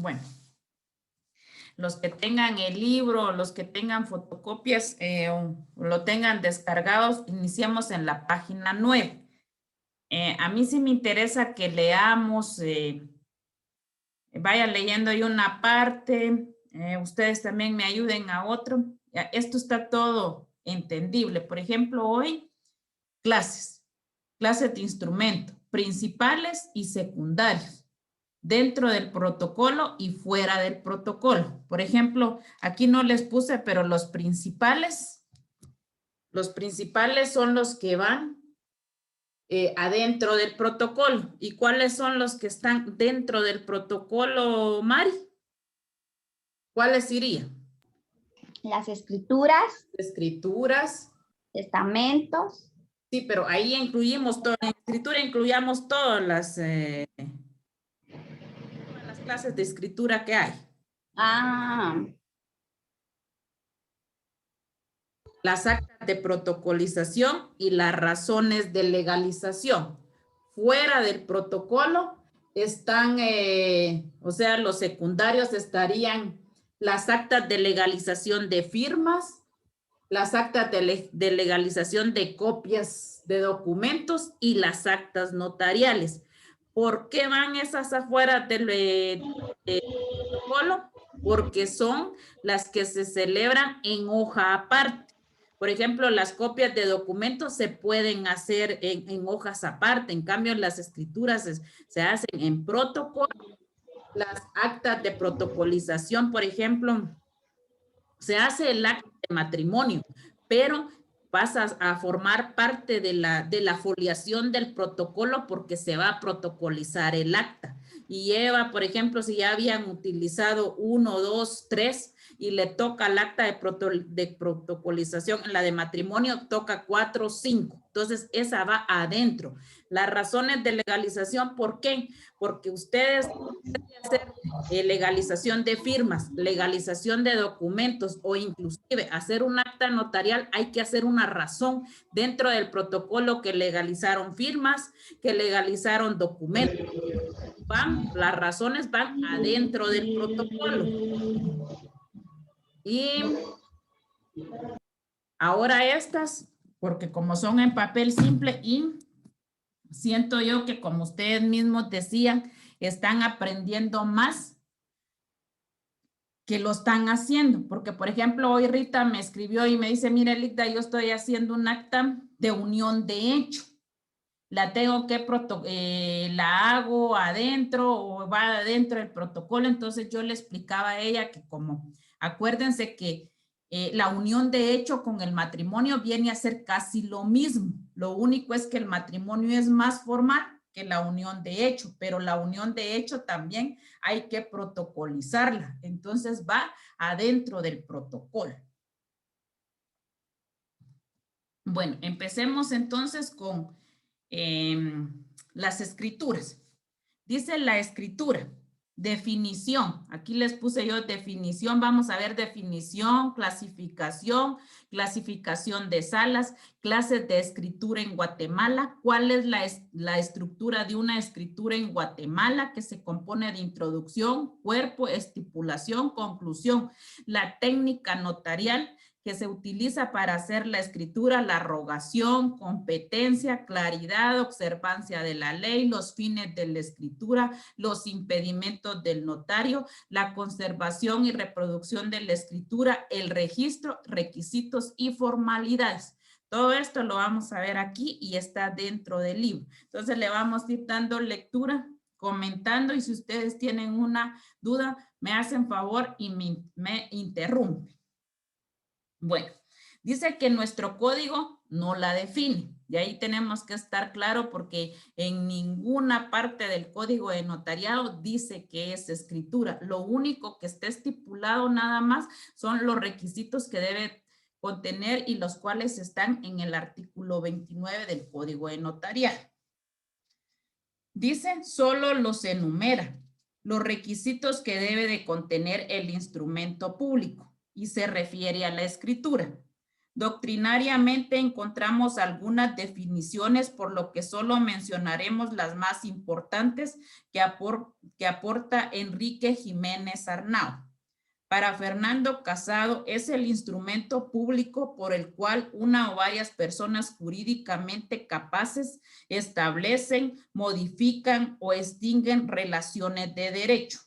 Bueno, los que tengan el libro, los que tengan fotocopias o lo tengan descargados, iniciamos en la página 9. A mí sí me interesa que leamos, vaya leyendo yo una parte, ustedes también me ayuden a otro. Esto está todo entendible. Por ejemplo, hoy, clases de instrumento, principales y secundarios, dentro del protocolo y fuera del protocolo. Por ejemplo, aquí no les puse, pero los principales son los que van adentro del protocolo. ¿Y cuáles son los que están dentro del protocolo, Mari? ¿Cuáles irían? Las escrituras. Escrituras. Testamentos. Sí, pero ahí incluimos todo. En escritura incluyamos todas las clases de escritura que hay. Las actas de protocolización y las razones de legalización. Fuera del protocolo están, o sea, los secundarios estarían las actas de legalización de firmas, las actas de legalización de copias de documentos y las actas notariales. ¿Por qué van esas afuera del protocolo? Porque son las que se celebran en hoja aparte. Por ejemplo, las copias de documentos se pueden hacer en hojas aparte. En cambio, las escrituras se hacen en protocolo. Las actas de protocolización, por ejemplo, se hace el acta de matrimonio, pero pasas a formar parte de la foliación del protocolo porque se va a protocolizar el acta. Y lleva, por ejemplo, si ya habían utilizado 1, 2, 3 y le toca el acta de protocolización, la de matrimonio toca 4, 5. Entonces, esa va adentro. Las razones de legalización, ¿por qué? Porque ustedes pueden hacer legalización de firmas, legalización de documentos o inclusive hacer un acta notarial, hay que hacer una razón dentro del protocolo que legalizaron firmas, que legalizaron documentos. Las razones van adentro del protocolo. Y ahora estas, porque como son en papel simple y siento yo que como ustedes mismos decían, están aprendiendo más que lo están haciendo, porque por ejemplo hoy Rita me escribió y me dice, mire Lita, yo estoy haciendo un acta de unión de hecho, la tengo que, la hago adentro o va adentro del protocolo, entonces yo le explicaba a ella que como, acuérdense que la unión de hecho con el matrimonio viene a ser casi lo mismo, lo único es que el matrimonio es más formal que la unión de hecho, pero la unión de hecho también hay que protocolizarla, entonces va adentro del protocolo. Bueno, empecemos entonces con las escrituras. Dice la escritura, definición. Aquí les puse yo definición. Vamos a ver definición, clasificación, clasificación de salas, clases de escritura en Guatemala. ¿Cuál es la estructura de una escritura en Guatemala? Que se compone de introducción, cuerpo, estipulación, conclusión. La técnica notarial que se utiliza para hacer la escritura, la rogación, competencia, claridad, observancia de la ley, los fines de la escritura, los impedimentos del notario, la conservación y reproducción de la escritura, el registro, requisitos y formalidades. Todo esto lo vamos a ver aquí y está dentro del libro. Entonces le vamos a ir dando lectura, comentando y si ustedes tienen una duda, me hacen favor y me interrumpen. Bueno, dice que nuestro código no la define. Y ahí tenemos que estar claro porque en ninguna parte del código de notariado dice que es escritura. Lo único que está estipulado nada más son los requisitos que debe contener y los cuales están en el artículo 29 del código de notariado. Dice, solo los enumera los requisitos que debe de contener el instrumento público y se refiere a la escritura. Doctrinariamente encontramos algunas definiciones, por lo que solo mencionaremos las más importantes que aporta Enrique Jiménez Arnao. Para Fernando Casado es el instrumento público por el cual una o varias personas jurídicamente capaces establecen, modifican o extinguen relaciones de derecho.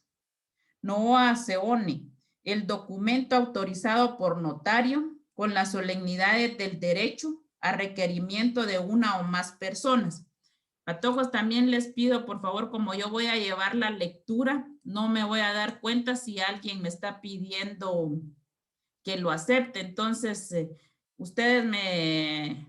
Noa Seone, el documento autorizado por notario con las solemnidades del derecho a requerimiento de una o más personas. Patojos, también les pido, por favor, como yo voy a llevar la lectura, no me voy a dar cuenta si alguien me está pidiendo que lo acepte. Entonces, ustedes me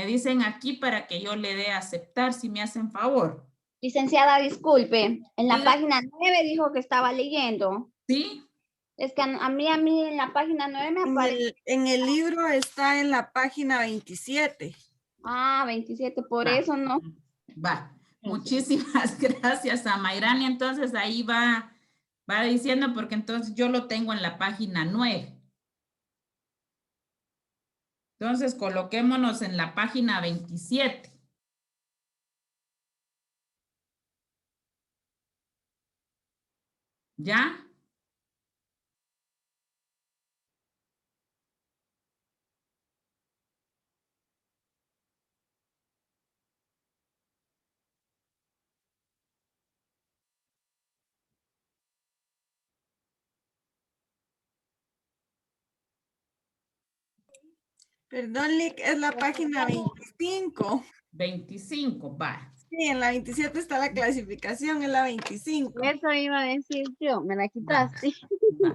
dicen aquí para que yo le dé a aceptar, si me hacen favor. Licenciada, disculpe, en la Diga. página 9 dijo que estaba leyendo. ¿Sí? Es que a mí en la página 9 me aparece. En el libro está en la página 27. Ah, 27, por Va. eso no. Va. Muchísimas gracias a Mayrani. Entonces ahí va diciendo, porque entonces yo lo tengo en la página 9. Entonces coloquémonos en la página 27. ¿Ya? Perdón, Lick, es la página 25. 25, va. Sí, en la 27 está la clasificación, es la 25. Eso iba a decir yo, me la Va, quitaste. va.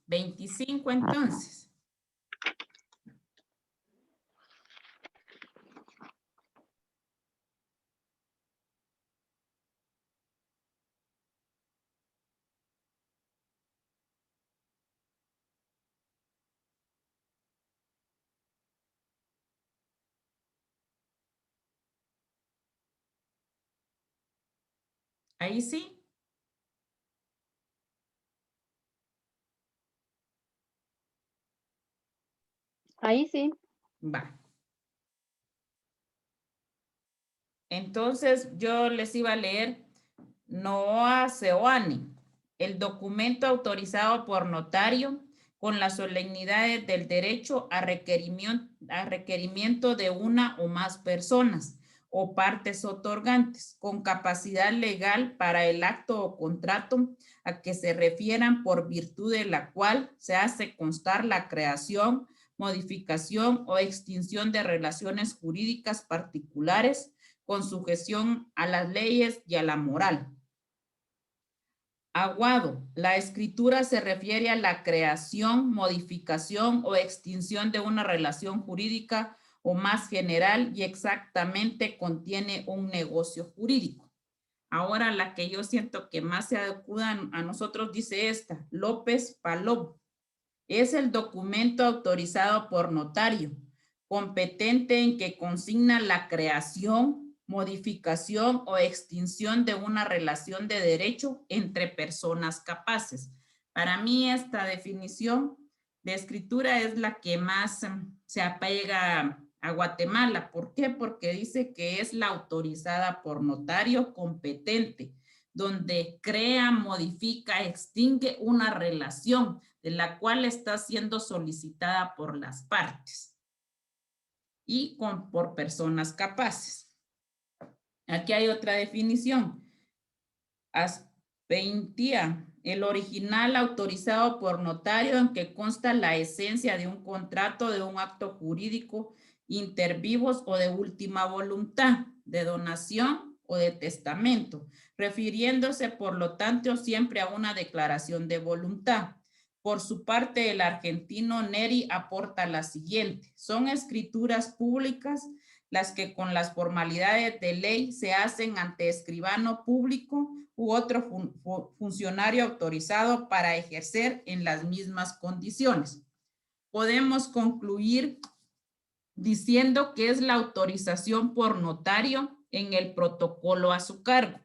25 entonces. Ahí sí. Ahí sí. Va. Entonces yo les iba a leer Noa Seoane, el documento autorizado por notario con las solemnidades del derecho a requerimiento de una o más personas o partes otorgantes con capacidad legal para el acto o contrato a que se refieran, por virtud de la cual se hace constar la creación, modificación o extinción de relaciones jurídicas particulares con sujeción a las leyes y a la moral. Aguado, la escritura se refiere a la creación, modificación o extinción de una relación jurídica o más general y exactamente contiene un negocio jurídico. Ahora la que yo siento que más se adecua a nosotros dice esta, López Palop. Es el documento autorizado por notario, competente en que consigna la creación, modificación o extinción de una relación de derecho entre personas capaces. Para mí esta definición de escritura es la que más se apega a Guatemala. ¿Por qué? Porque dice que es la autorizada por notario competente, donde crea, modifica, extingue una relación de la cual está siendo solicitada por las partes y por personas capaces. Aquí hay otra definición. Aspeintia, el original autorizado por notario en que consta la esencia de un contrato, de un acto jurídico inter vivos o de última voluntad, de donación o de testamento, refiriéndose por lo tanto siempre a una declaración de voluntad. Por su parte, el argentino Neri aporta la siguiente: son escrituras públicas las que con las formalidades de ley se hacen ante escribano público u otro funcionario autorizado para ejercer en las mismas condiciones. Podemos concluir diciendo que es la autorización por notario en el protocolo a su cargo,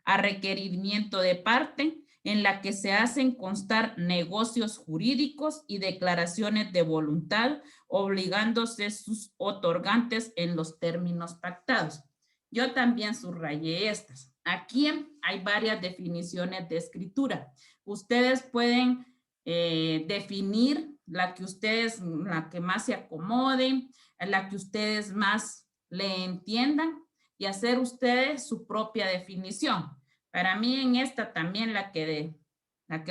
a requerimiento de parte, en la que se hacen constar negocios jurídicos y declaraciones de voluntad, obligándose sus otorgantes en los términos pactados. Yo también subrayé estas. Aquí hay varias definiciones de escritura. Ustedes pueden definir la que más se acomode, la que ustedes más le entiendan y hacer ustedes su propia definición. Para mí en esta también la que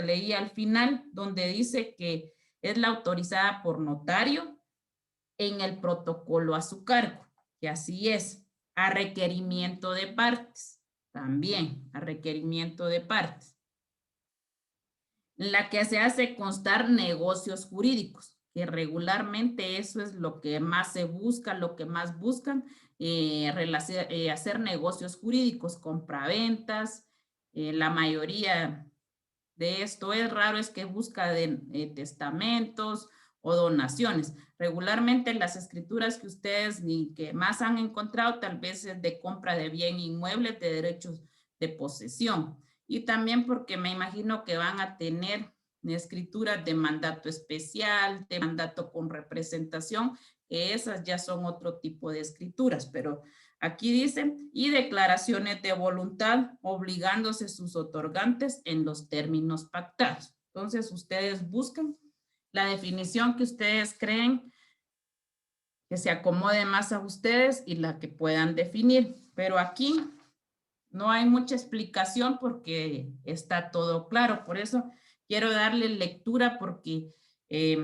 leí al final, donde dice que es la autorizada por notario en el protocolo a su cargo, que así es, a requerimiento de partes, también a requerimiento de partes. La que se hace constar negocios jurídicos, que regularmente eso es lo que más se busca, lo que más buscan, hacer negocios jurídicos, compraventas, la mayoría de esto es raro, es que busca testamentos o donaciones. Regularmente las escrituras que ustedes que más han encontrado tal vez es de compra de bien inmuebles, de derechos de posesión. Y también porque me imagino que van a tener escrituras de mandato especial, de mandato con representación, que esas ya son otro tipo de escrituras, pero aquí dicen, y declaraciones de voluntad obligándose sus otorgantes en los términos pactados. Entonces, ustedes buscan la definición que ustedes creen que se acomode más a ustedes y la que puedan definir. Pero aquí no hay mucha explicación porque está todo claro. Por eso quiero darle lectura porque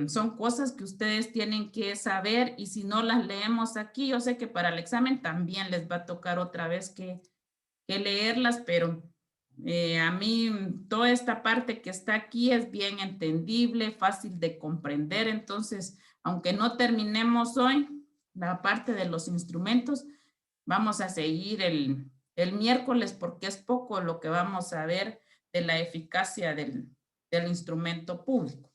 son cosas que ustedes tienen que saber y si no las leemos aquí, yo sé que para el examen también les va a tocar otra vez que leerlas, pero a mí toda esta parte que está aquí es bien entendible, fácil de comprender, entonces, aunque no terminemos hoy la parte de los instrumentos, vamos a seguir el miércoles porque es poco lo que vamos a ver de la eficacia del instrumento público.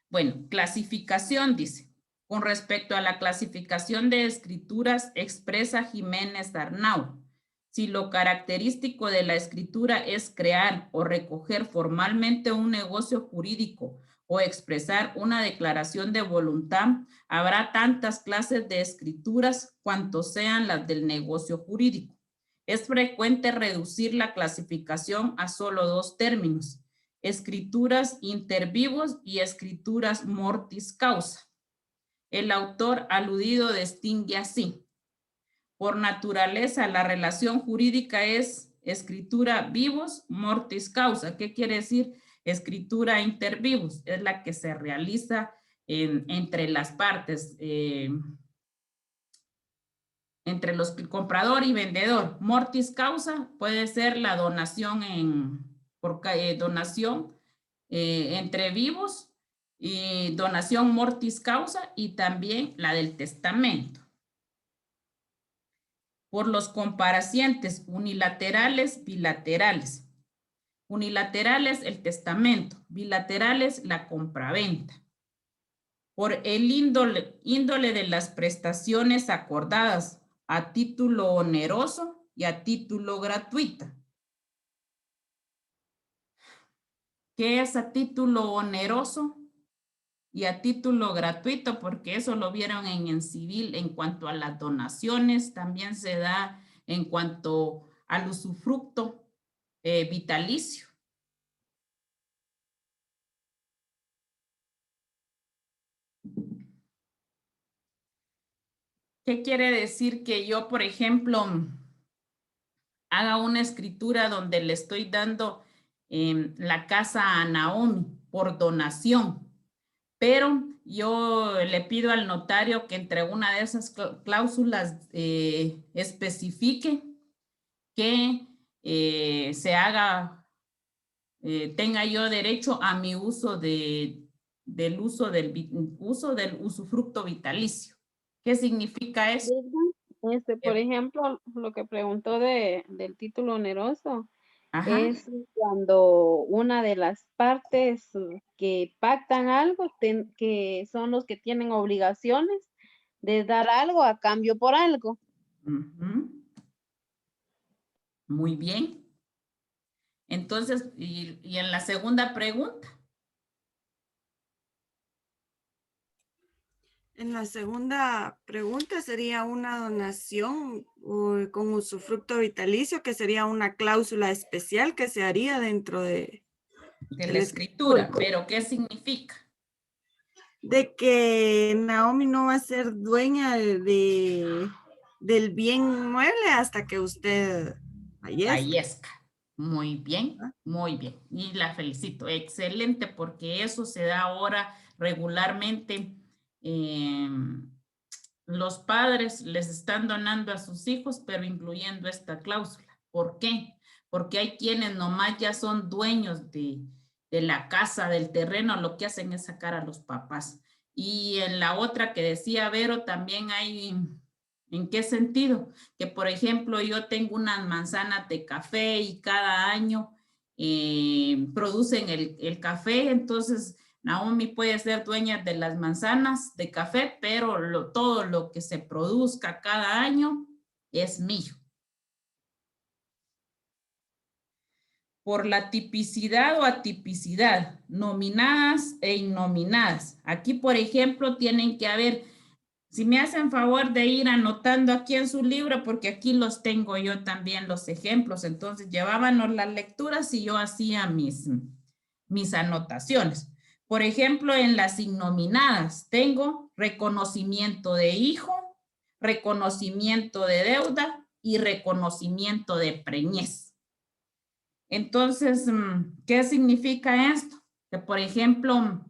Bueno, clasificación dice. Con respecto a la clasificación de escrituras, expresa Jiménez Arnau. Si lo característico de la escritura es crear o recoger formalmente un negocio jurídico o expresar una declaración de voluntad, habrá tantas clases de escrituras cuanto sean las del negocio jurídico. Es frecuente reducir la clasificación a solo dos términos: escrituras inter vivos y escrituras mortis causa. El autor aludido distingue así. Por naturaleza, la relación jurídica es escritura vivos, mortis causa. ¿Qué quiere decir? Escritura inter vivos. Es la que se realiza entre las partes, entre los comprador y vendedor. Mortis causa puede ser la donación donación entre vivos y donación mortis causa y también la del testamento. Por los comparacientes unilaterales, bilaterales. Unilaterales, el testamento. Bilaterales, la compraventa. Por el índole de las prestaciones acordadas a título oneroso y a título gratuita. ¿Qué es a título oneroso y a título gratuito? Porque eso lo vieron en civil en cuanto a las donaciones, también se da en cuanto al usufructo vitalicio. ¿Qué quiere decir? Que yo, por ejemplo, haga una escritura donde le estoy dando la casa a Naomi por donación, pero yo le pido al notario que entre una de esas cláusulas especifique que se haga, tenga yo derecho a mi uso del usufructo vitalicio. ¿Qué significa eso? Por ejemplo, lo que preguntó del título oneroso. Ajá. Es cuando una de las partes que pactan algo, que son los que tienen obligaciones de dar algo a cambio por algo. Muy bien. Entonces, y en la segunda pregunta. En la segunda pregunta sería una donación con usufructo vitalicio, que sería una cláusula especial que se haría dentro de La escritura, pero ¿qué significa? De que Naomi no va a ser dueña del bien mueble hasta que usted fallezca. Muy bien, muy bien. Y la felicito. Excelente, porque eso se da ahora regularmente. Los padres les están donando a sus hijos, pero incluyendo esta cláusula. ¿Por qué? Porque hay quienes nomás ya son dueños de la casa, del terreno, lo que hacen es sacar a los papás. Y en la otra que decía Vero, también hay, ¿en qué sentido? Que por ejemplo yo tengo unas manzanas de café y cada año producen el café, entonces Naomi puede ser dueña de las manzanas de café, pero todo lo que se produzca cada año es mío. Por la tipicidad o atipicidad, nominadas e innominadas. Aquí, por ejemplo, tienen que haber, si me hacen favor de ir anotando aquí en su libro, porque aquí los tengo yo también los ejemplos, entonces llevábamos las lecturas y yo hacía mis anotaciones. Por ejemplo, en las innominadas tengo reconocimiento de hijo, reconocimiento de deuda y reconocimiento de preñez. Entonces, ¿qué significa esto? Que, por ejemplo,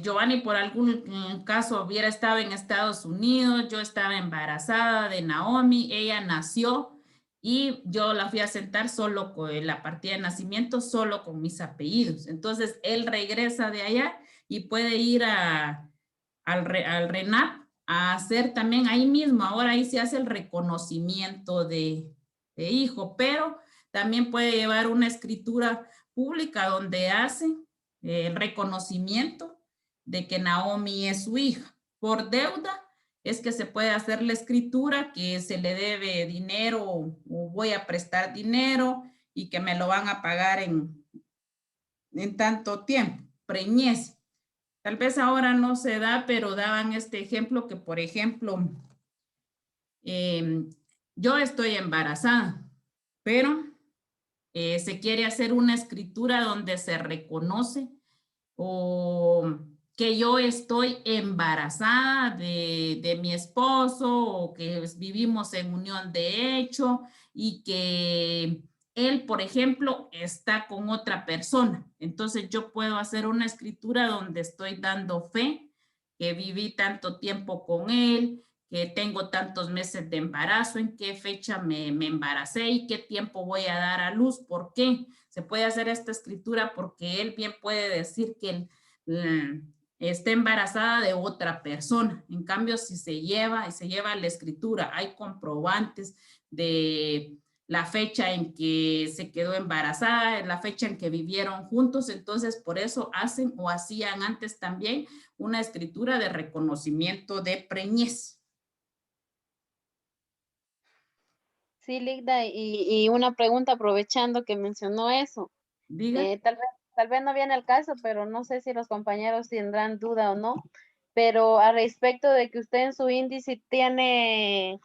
Giovanni por algún caso hubiera estado en Estados Unidos, yo estaba embarazada de Naomi, ella nació y yo la fui a sentar solo con la partida de nacimiento, solo con mis apellidos. Entonces, él regresa de allá y puede ir al RENAP a hacer también ahí mismo. Ahora ahí se hace el reconocimiento de hijo, pero también puede llevar una escritura pública donde hace el reconocimiento de que Naomi es su hija. Por deuda es que se puede hacer la escritura que se le debe dinero o voy a prestar dinero y que me lo van a pagar en tanto tiempo. Preñez. Tal vez ahora no se da, pero daban este ejemplo que, por ejemplo, yo estoy embarazada, pero se quiere hacer una escritura donde se reconoce o que yo estoy embarazada de mi esposo o que vivimos en unión de hecho y que él, por ejemplo, está con otra persona. Entonces yo puedo hacer una escritura donde estoy dando fe que viví tanto tiempo con él, que tengo tantos meses de embarazo, en qué fecha me embaracé y qué tiempo voy a dar a luz. ¿Por qué? Se puede hacer esta escritura porque él bien puede decir que está embarazada de otra persona. En cambio, si se lleva la escritura, hay comprobantes de la fecha en que se quedó embarazada, la fecha en que vivieron juntos, entonces por eso hacen o hacían antes también una escritura de reconocimiento de preñez. Sí, Ligda, y una pregunta aprovechando que mencionó eso. Diga. Tal vez no viene el caso, pero no sé si los compañeros tendrán duda o no. Pero al respecto de que usted en su índice tiene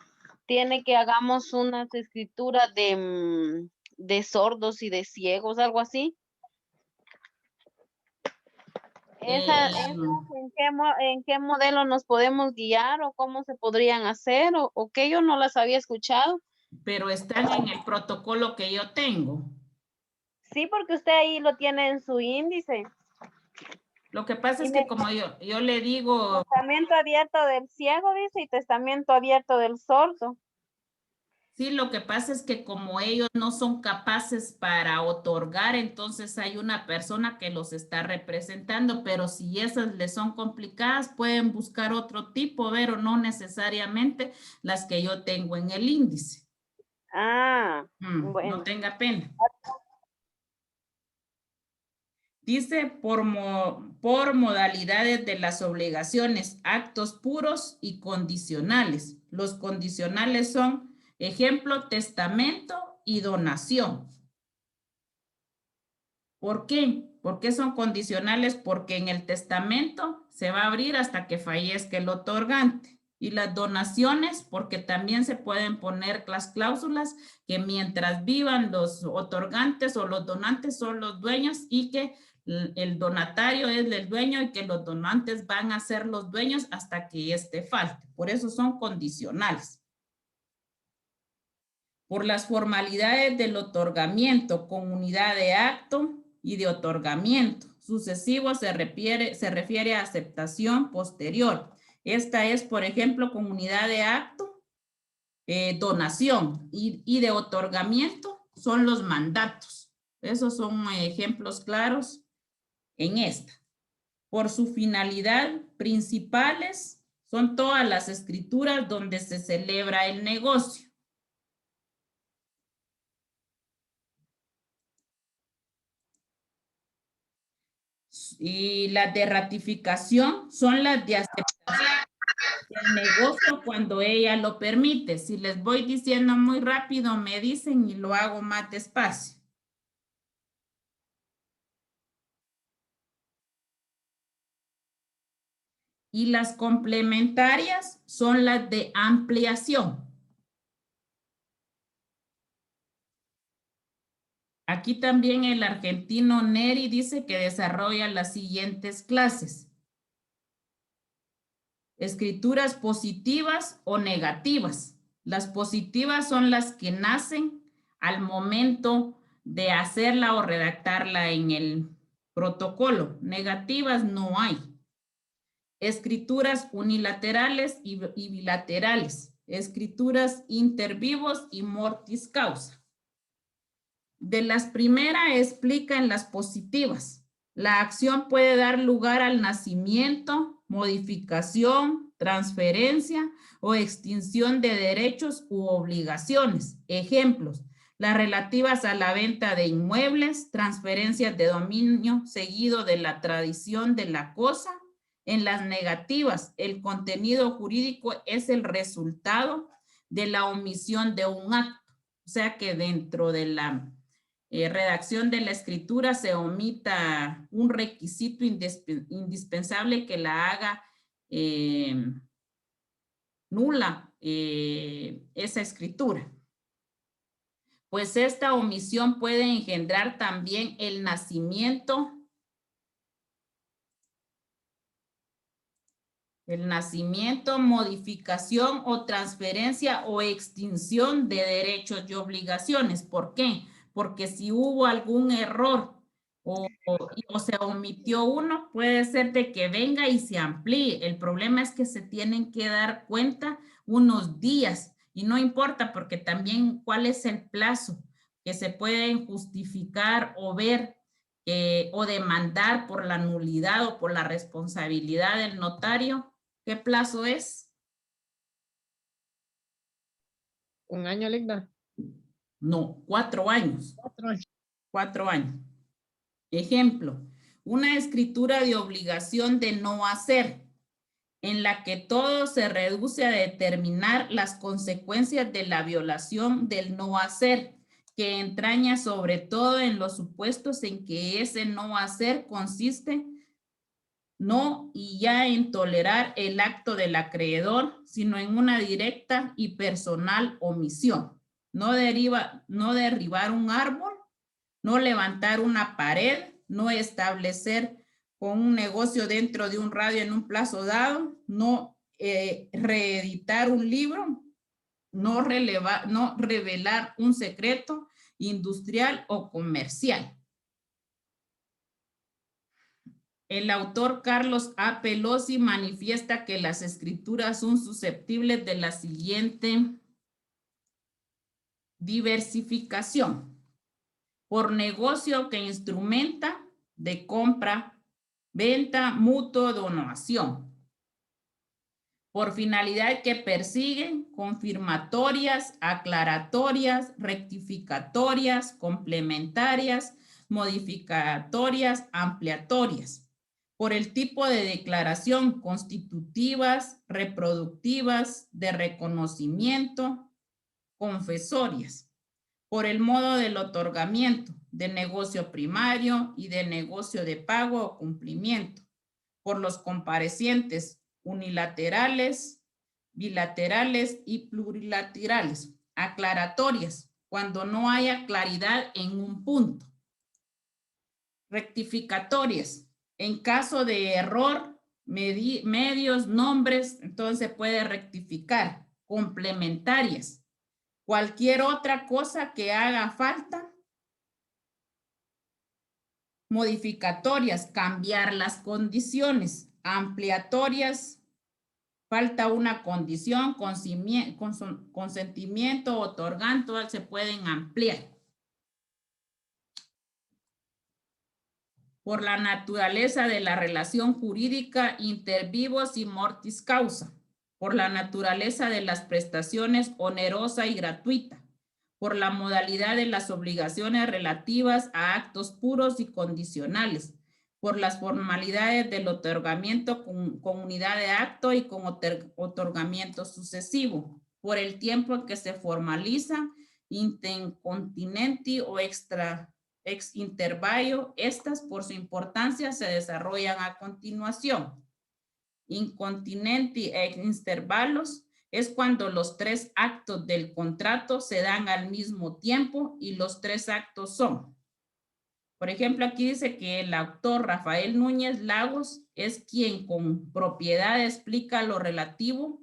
que hagamos unas escrituras de sordos y de ciegos, algo así. ¿En qué modelo nos podemos guiar o cómo se podrían hacer o que yo no las había escuchado? Pero están en el protocolo que yo tengo. Sí, porque usted ahí lo tiene en su índice. Lo que pasa es que como yo le digo... Testamento abierto del ciego, dice, y testamento abierto del sordo. Sí, lo que pasa es que como ellos no son capaces para otorgar, entonces hay una persona que los está representando, pero si esas les son complicadas, pueden buscar otro tipo, pero no necesariamente las que yo tengo en el índice. Bueno. No tenga pena. Dice por modalidades de las obligaciones, actos puros y condicionales. Los condicionales son Ejemplo, testamento y donación. ¿Por qué? ¿Por qué son condicionales? Porque en el testamento se va a abrir hasta que fallezca el otorgante. Y las donaciones, porque también se pueden poner las cláusulas que mientras vivan los otorgantes o los donantes son los dueños y que el donatario es el dueño y que los donantes van a ser los dueños hasta que éste falte. Por eso son condicionales. Por las formalidades del otorgamiento con unidad de acto y de otorgamiento. Sucesivo se refiere a aceptación posterior. Esta es, por ejemplo, con unidad de acto, donación y de otorgamiento son los mandatos. Esos son ejemplos claros en esta. Por su finalidad principales son todas las escrituras donde se celebra el negocio. Y las de ratificación son las de aceptación del negocio cuando ella lo permite. Si les voy diciendo muy rápido, me dicen y lo hago más despacio. Y las complementarias son las de ampliación. Aquí también el argentino Neri dice que desarrolla las siguientes clases. Escrituras positivas o negativas. Las positivas son las que nacen al momento de hacerla o redactarla en el protocolo. Negativas no hay. Escrituras unilaterales y bilaterales. Escrituras inter vivos y mortis causa. De las primeras explica en las positivas. La acción puede dar lugar al nacimiento, modificación, transferencia o extinción de derechos u obligaciones. Ejemplos, las relativas a la venta de inmuebles, transferencias de dominio seguido de la tradición de la cosa. En las negativas, el contenido jurídico es el resultado de la omisión de un acto. O sea que dentro de la redacción de la escritura se omita un requisito indispensable que la haga nula esa escritura. Pues esta omisión puede engendrar también el nacimiento, modificación o transferencia o extinción de derechos y obligaciones. ¿Por qué? Porque si hubo algún error o se omitió uno, puede ser de que venga y se amplíe. El problema es que se tienen que dar cuenta unos días y no importa porque también cuál es el plazo que se pueden justificar o ver o demandar por la nulidad o por la responsabilidad del notario. ¿Qué plazo es? ¿Un año, Linda? No, 4 años. 4 años. 4 años. Ejemplo, una escritura de obligación de no hacer, en la que todo se reduce a determinar las consecuencias de la violación del no hacer, que entraña sobre todo en los supuestos en que ese no hacer consiste no y ya en tolerar el acto del acreedor, sino en una directa y personal omisión. No derribar un árbol, no levantar una pared, no establecer con un negocio dentro de un radio en un plazo dado, no reeditar un libro, no revelar un secreto industrial o comercial. El autor Carlos A. Pelosi manifiesta que las escrituras son susceptibles de la siguiente diversificación. Por negocio que instrumenta de compra, venta, mutuo, donación. Por finalidad que persiguen, confirmatorias, aclaratorias, rectificatorias, complementarias, modificatorias, ampliatorias. Por el tipo de declaración, constitutivas, reproductivas, de reconocimiento, confesorias, por el modo del otorgamiento, de negocio primario y de negocio de pago o cumplimiento, por los comparecientes unilaterales, bilaterales y plurilaterales, aclaratorias, cuando no haya claridad en un punto, rectificatorias, en caso de error, medios, nombres, entonces se puede rectificar, complementarias, cualquier otra cosa que haga falta, modificatorias, cambiar las condiciones, ampliatorias, falta una condición, consentimiento, otorgando, se pueden ampliar. Por la naturaleza de la relación jurídica inter vivos y mortis causa, por la naturaleza de las prestaciones onerosa y gratuita, por la modalidad de las obligaciones relativas a actos puros y condicionales, por las formalidades del otorgamiento con unidad de acto y con otorgamiento sucesivo, por el tiempo en que se formaliza, intercontinenti o ex intervallo, estas por su importancia se desarrollan a continuación. Incontinenti ex intervalos es cuando los 3 actos del contrato se dan al mismo tiempo y los 3 actos son. Por ejemplo, aquí dice que el autor Rafael Núñez Lagos es quien con propiedad explica lo relativo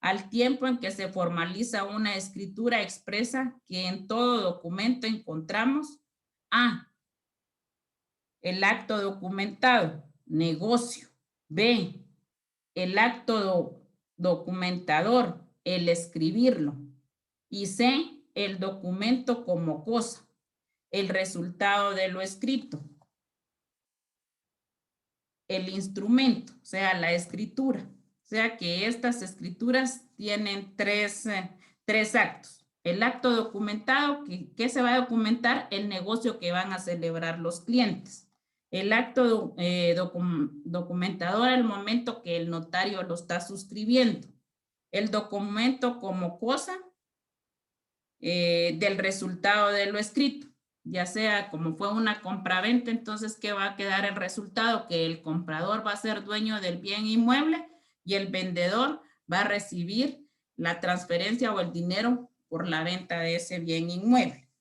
al tiempo en que se formaliza una escritura expresa que en todo documento encontramos. A, el acto documentado, negocio. B, el acto documentador, el escribirlo. Y C, el documento como cosa, el resultado de lo escrito. El instrumento, o sea, la escritura. O sea que estas escrituras tienen tres actos. El acto documentado, ¿qué se va a documentar? El negocio que van a celebrar los clientes. El acto documentador al momento que el notario lo está suscribiendo. El documento como cosa del resultado de lo escrito. Ya sea como fue una compraventa, entonces ¿qué va a quedar el resultado? Que el comprador va a ser dueño del bien inmueble y el vendedor va a recibir la transferencia o el dinero por la venta de ese bien inmueble.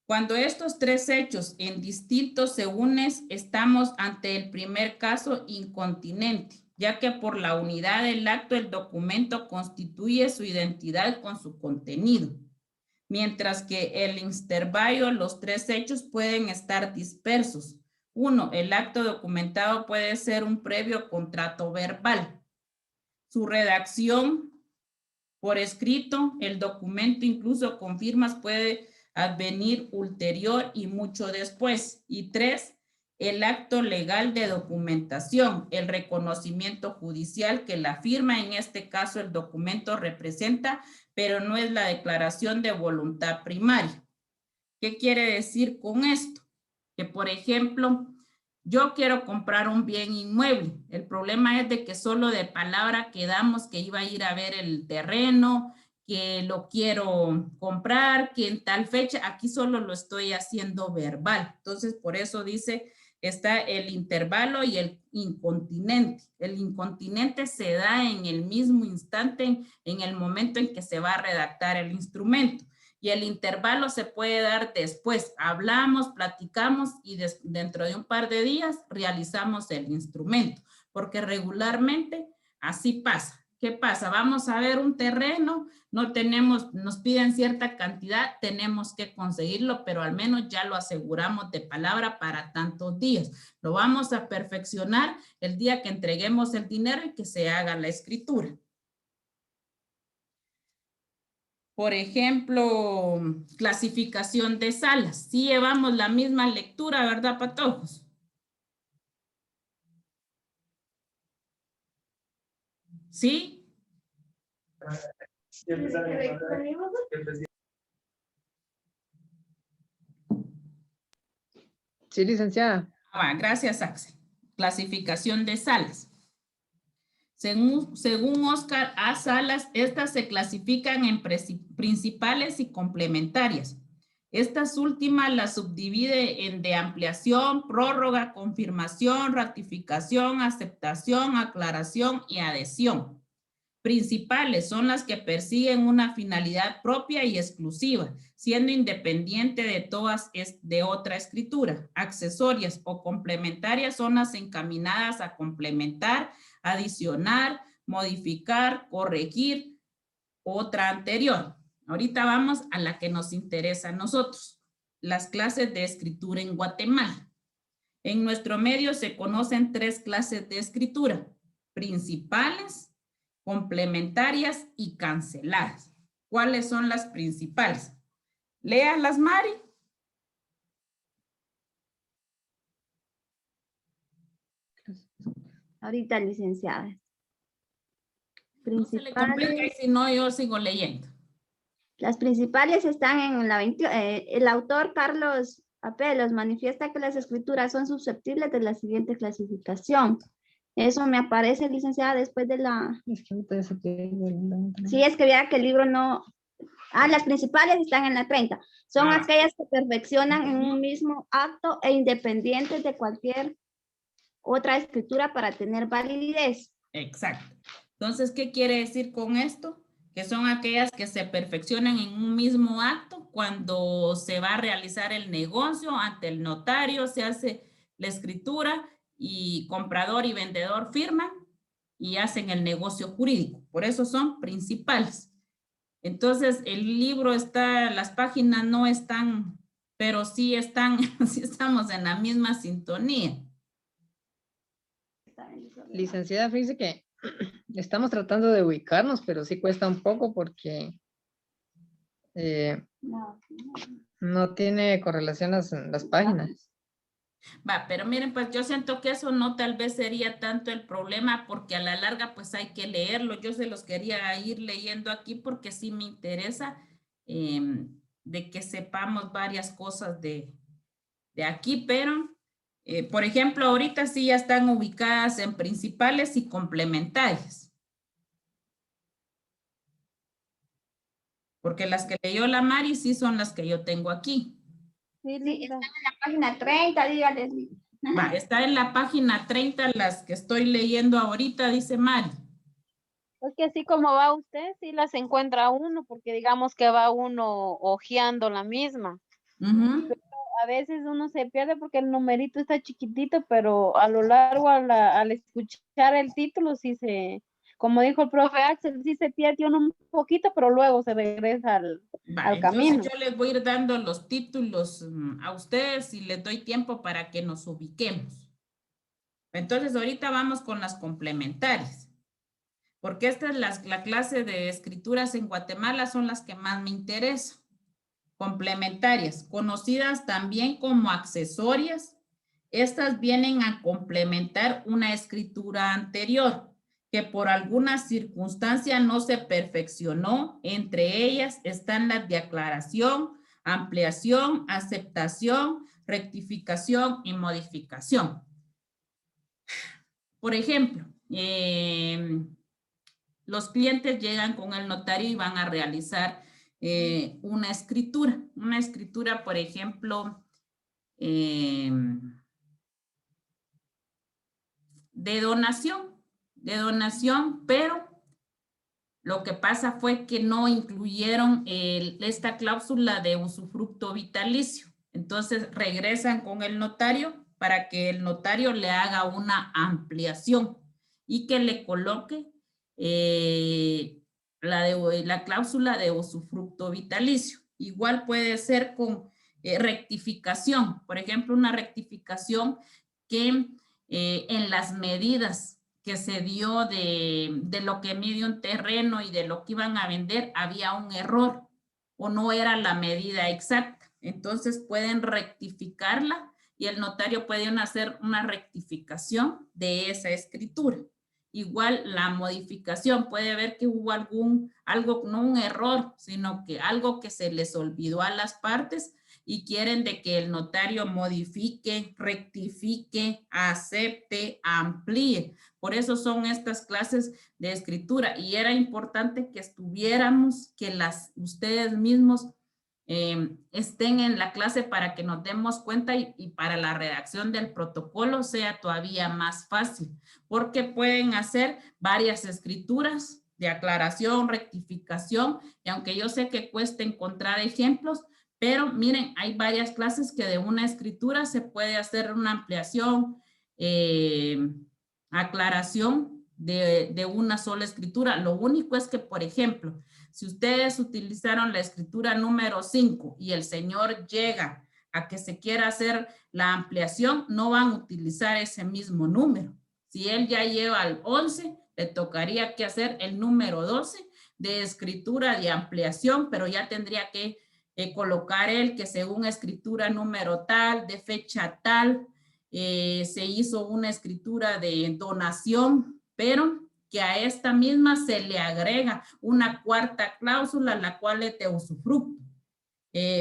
Cuando estos 3 hechos en distintos se unen, estamos ante el primer caso incontinente, ya que por la unidad del acto el documento constituye su identidad con su contenido. Mientras que el intervallo, los 3 hechos pueden estar dispersos. 1, el acto documentado puede ser un previo contrato verbal. Su redacción por escrito, el documento incluso con firmas puede advenir ulterior y mucho después. Y 3, el acto legal de documentación, el reconocimiento judicial que la firma, en este caso el documento representa, pero no es la declaración de voluntad primaria. ¿Qué quiere decir con esto? Que, por ejemplo, yo quiero comprar un bien inmueble. El problema es de que solo de palabra quedamos que iba a ir a ver el terreno, que lo quiero comprar, que en tal fecha, aquí solo lo estoy haciendo verbal. Entonces, por eso dice, está el intervalo y el incontinente. El incontinente se da en el mismo instante, en el momento en que se va a redactar el instrumento. Y el intervalo se puede dar después. Hablamos, platicamos y dentro de un par de días realizamos el instrumento, porque regularmente así pasa. ¿Qué pasa? Vamos a ver un terreno, no tenemos, nos piden cierta cantidad, tenemos que conseguirlo, pero al menos ya lo aseguramos de palabra para tantos días. Lo vamos a perfeccionar el día que entreguemos el dinero y que se haga la escritura. Por ejemplo, clasificación de salas. Sí llevamos la misma lectura, ¿verdad, patojos? ¿Sí? Sí, licenciada. Gracias, Axel. Clasificación de salas. Según Oscar A. Salas, estas se clasifican en principales y complementarias. Estas últimas las subdivide en de ampliación, prórroga, confirmación, ratificación, aceptación, aclaración y adhesión. Principales son las que persiguen una finalidad propia y exclusiva, siendo independiente de todas de otra escritura. Accesorias o complementarias son las encaminadas a complementar, adicionar, modificar, corregir otra anterior. Ahorita vamos a la que nos interesa a nosotros, las clases de escritura en Guatemala. En nuestro medio se conocen 3 clases de escritura: principales, complementarias y canceladas. ¿Cuáles son las principales? Léalas, Mari. Ahorita, licenciada. No se le complica y si no, yo sigo leyendo. Las principales están en la 20, el autor Carlos Apelos manifiesta que las escrituras son susceptibles de la siguiente clasificación. Eso me aparece, licenciada, después de la... Es que ahorita se pierde el... Sí, es que vea que el libro no... las principales están en la 30. Son aquellas que perfeccionan en un mismo acto e independientes de cualquier otra escritura para tener validez. Exacto. Entonces, ¿qué quiere decir con esto? Que son aquellas que se perfeccionan en un mismo acto cuando se va a realizar el negocio ante el notario, se hace la escritura y comprador y vendedor firman y hacen el negocio jurídico. Por eso son principales. Entonces, el libro está, las páginas no están, pero sí están, sí estamos en la misma sintonía. Licenciada, fíjese que estamos tratando de ubicarnos, pero sí cuesta un poco porque no tiene correlación las páginas. Va, pero miren, pues yo siento que eso no tal vez sería tanto el problema porque a la larga pues hay que leerlo. Yo se los quería ir leyendo aquí porque sí me interesa de que sepamos varias cosas de aquí, pero por ejemplo, ahorita sí ya están ubicadas en principales y complementarias. Porque las que leyó la Mari sí son las que yo tengo aquí. Sí, están en la página 30, dígales. Va, está en la página 30 las que estoy leyendo ahorita, dice Mari. Es que así como va usted, sí las encuentra uno, porque digamos que va uno hojeando la misma. Pero a veces uno se pierde porque el numerito está chiquitito, pero a lo largo al escuchar el título sí como dijo el profe Axel, sí se pierde uno un poquito, pero luego se regresa al camino. Entonces yo les voy a ir dando los títulos a ustedes y les doy tiempo para que nos ubiquemos. Entonces ahorita vamos con las complementarias. Porque esta es la clase de escrituras en Guatemala, son las que más me interesan. Complementarias, conocidas también como accesorias. Estas vienen a complementar una escritura anterior que por alguna circunstancia no se perfeccionó. Entre ellas están las de aclaración, ampliación, aceptación, rectificación y modificación. Por ejemplo, los clientes llegan con el notario y van a realizar una escritura, por ejemplo, de donación, pero lo que pasa fue que no incluyeron esta cláusula de usufructo vitalicio. Entonces regresan con el notario para que el notario le haga una ampliación y que le coloque la cláusula de usufructo vitalicio. Igual puede ser con rectificación, por ejemplo, una rectificación que en las medidas que se dio de lo que mide un terreno y de lo que iban a vender, había un error o no era la medida exacta. Entonces pueden rectificarla y el notario puede hacer una rectificación de esa escritura. Igual la modificación, puede ver que hubo algo, no un error, sino que algo que se les olvidó a las partes y quieren de que el notario modifique, rectifique, acepte, amplíe. Por eso son estas clases de escritura y era importante que estuviéramos, que ustedes mismos estén en la clase para que nos demos cuenta y para la redacción del protocolo sea todavía más fácil, porque pueden hacer varias escrituras de aclaración, rectificación, y aunque yo sé que cuesta encontrar ejemplos, pero miren, hay varias clases que de una escritura se puede hacer una ampliación, aclaración de una sola escritura. Lo único es que, por ejemplo, si ustedes utilizaron la escritura número 5 y el señor llega a que se quiera hacer la ampliación, no van a utilizar ese mismo número. Si él ya lleva al 11, le tocaría que hacer el número 12 de escritura de ampliación, pero ya tendría que colocar él que según escritura número tal, de fecha tal, se hizo una escritura de donación, pero que a esta misma se le agrega una cuarta cláusula, la cual es de usufructo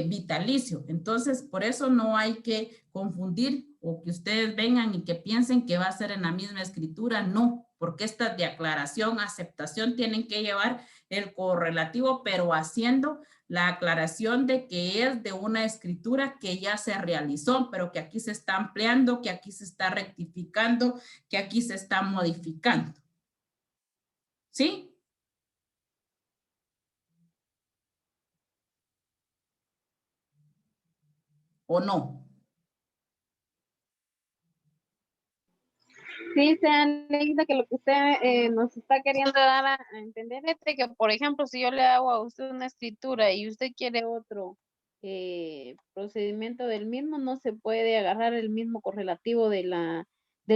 vitalicio. Entonces, por eso no hay que confundir o que ustedes vengan y que piensen que va a ser en la misma escritura. No, porque estas de aclaración, aceptación tienen que llevar el correlativo, pero haciendo la aclaración de que es de una escritura que ya se realizó, pero que aquí se está ampliando, que aquí se está rectificando, que aquí se está modificando. ¿Sí? ¿O no? Sí, sea linda que lo que usted nos está queriendo dar a entender es de que, por ejemplo, si yo le hago a usted una escritura y usted quiere otro procedimiento del mismo, no se puede agarrar el mismo correlativo del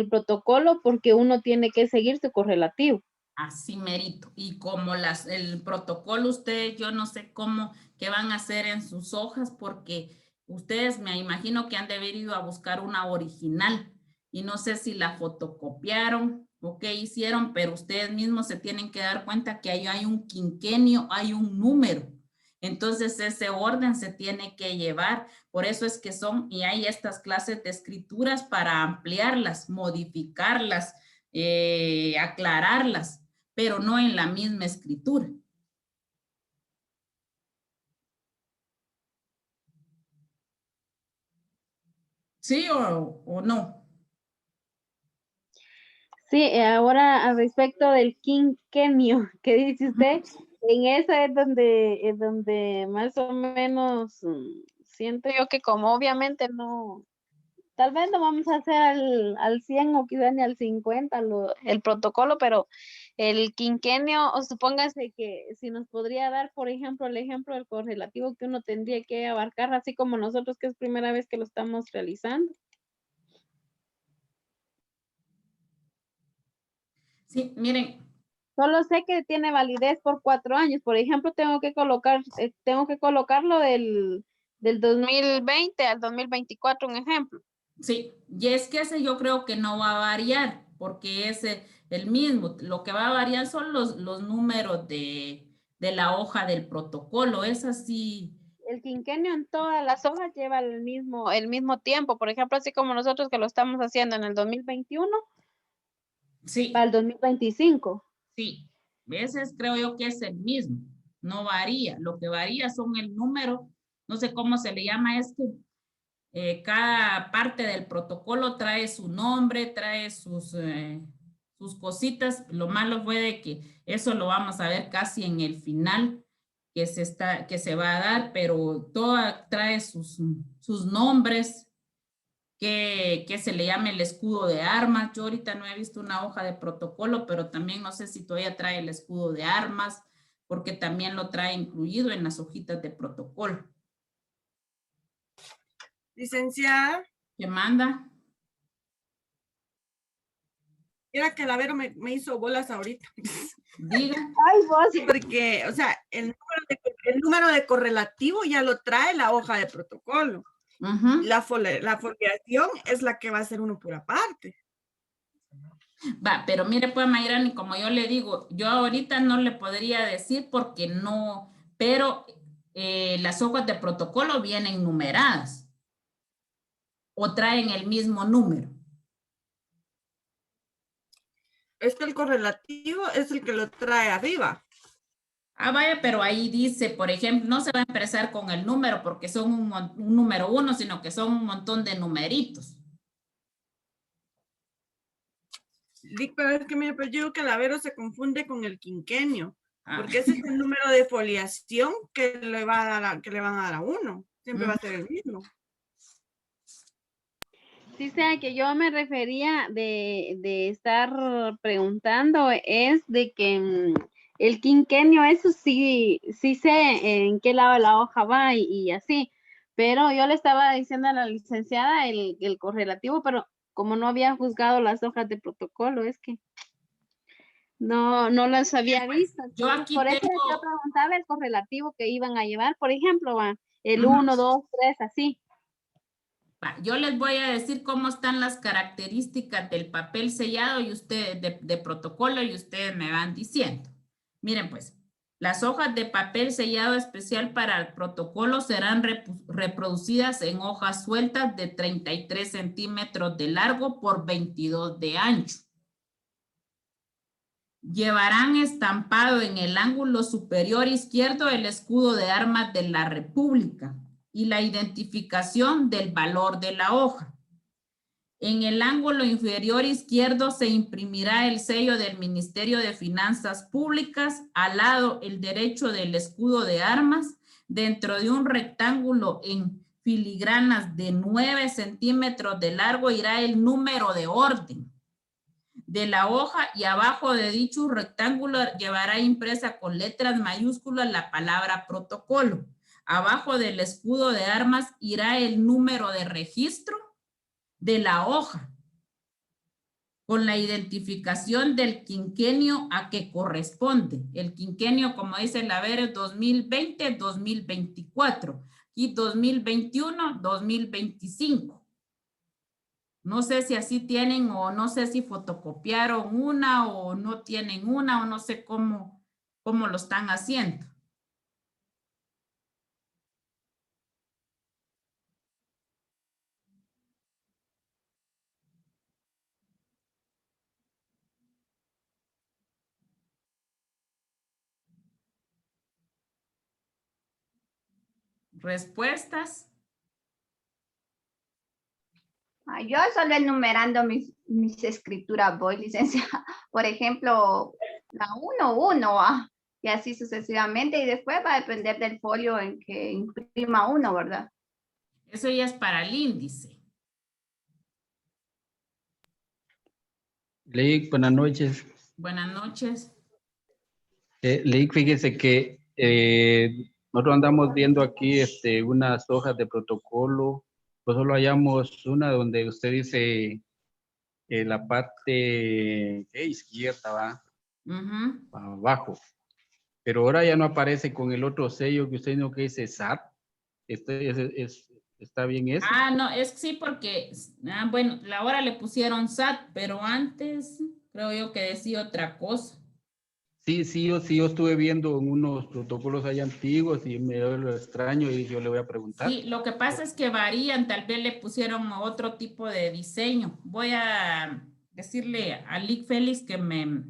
protocolo porque uno tiene que seguir su correlativo. Así merito. Y como el protocolo, ustedes, yo no sé cómo, qué van a hacer en sus hojas, porque ustedes me imagino que han de haber ido a buscar una original y no sé si la fotocopiaron o qué hicieron, pero ustedes mismos se tienen que dar cuenta que ahí hay un quinquenio, hay un número. Entonces ese orden se tiene que llevar. Por eso es que y hay estas clases de escrituras para ampliarlas, modificarlas, aclararlas, pero no en la misma escritura. ¿Sí o no? Sí, ahora al respecto del quinquenio que dice usted, en esa es donde más o menos siento yo que como obviamente no, tal vez no vamos a hacer al 100 o quizá ni al 50 el protocolo, pero el quinquenio, o supóngase que si nos podría dar, por ejemplo, el ejemplo del correlativo que uno tendría que abarcar, así como nosotros que es primera vez que lo estamos realizando. Sí, miren. Solo sé que tiene validez por 4 años. Por ejemplo, tengo que colocarlo del 2020 al 2024, un ejemplo. Sí, y es que ese yo creo que no va a variar, porque es el mismo. Lo que va a variar son los números de la hoja del protocolo. Es así. El quinquenio en todas las hojas lleva el mismo tiempo. Por ejemplo, así como nosotros que lo estamos haciendo en el 2021, Sí. para el 2025. Sí, ese creo yo que es el mismo, no varía. Lo que varía son el número, no sé cómo se le llama esto. Cada parte del protocolo trae su nombre, trae sus cositas. Lo malo fue de que eso lo vamos a ver casi en el final que se va a dar, pero toda trae sus nombres, que se le llame el escudo de armas. Yo ahorita no he visto una hoja de protocolo, pero también no sé si todavía trae el escudo de armas, porque también lo trae incluido en las hojitas de protocolo. Licenciada. ¿Qué manda? Era que la Vero me hizo bolas ahorita. Diga. Ay, vos. Porque, o sea, el número de correlativo ya lo trae la hoja de protocolo. La foliación es la que va a ser uno por aparte. Va, pero mire pues Mayrani, como yo le digo, yo ahorita no le podría decir porque no, pero las hojas de protocolo vienen numeradas o traen el mismo número. Es que el correlativo es el que lo trae arriba. Ah, vaya, pero ahí dice, por ejemplo, no se va a empezar con el número porque son un número 1, sino que son un montón de numeritos. Pero es que mire, pues yo digo que el avero se confunde con el quinquenio, Ah. porque ese es el número de foliación que le va a dar que le van a dar a uno. Siempre va a ser el mismo. Sí, sea que yo me refería de estar preguntando es de que el quinquenio, eso sí sé en qué lado de la hoja va y así, pero yo le estaba diciendo a la licenciada el correlativo, pero como no había juzgado las hojas de protocolo, es que no las había visto. Yo aquí Por eso tengo... yo preguntaba el correlativo que iban a llevar, por ejemplo, el Ujú. 1, 2, 3, así. Yo les voy a decir cómo están las características del papel sellado y ustedes de protocolo y ustedes me van diciendo. Miren pues, las hojas de papel sellado especial para el protocolo serán reproducidas en hojas sueltas de 33 centímetros de largo por 22 de ancho. Llevarán estampado en el ángulo superior izquierdo el escudo de armas de la República y la identificación del valor de la hoja. En el ángulo inferior izquierdo se imprimirá el sello del Ministerio de Finanzas Públicas, al lado el derecho del escudo de armas, dentro de un rectángulo en filigranas de 9 centímetros de largo irá el número de orden de la hoja y abajo de dicho rectángulo llevará impresa con letras mayúsculas la palabra protocolo. Abajo del escudo de armas irá el número de registro de la hoja con la identificación del quinquenio a que corresponde. El quinquenio, como dice el haber, es 2020-2024 y 2021-2025. No sé si así tienen o no sé si fotocopiaron una o no tienen una o no sé cómo lo están haciendo. ¿Respuestas? Yo solo enumerando mis escrituras voy, licenciada. Por ejemplo, la 1, y así sucesivamente, y después va a depender del folio en que imprima uno, ¿verdad? Eso ya es para el índice. Leik, buenas noches. Buenas noches. Leik, fíjese que nosotros andamos viendo aquí unas hojas de protocolo, pues solo hallamos una donde usted dice la parte izquierda, va abajo, pero ahora ya no aparece con el otro sello que usted dijo que dice SAT. ¿Está bien eso? Ah, no, es sí porque, bueno, la hora le pusieron SAT, pero antes creo yo que decía otra cosa. Sí, yo estuve viendo en unos protocolos ahí antiguos y me dio lo extraño y yo le voy a preguntar. Sí, lo que pasa es que varían, tal vez le pusieron otro tipo de diseño. Voy a decirle a Lick Félix que me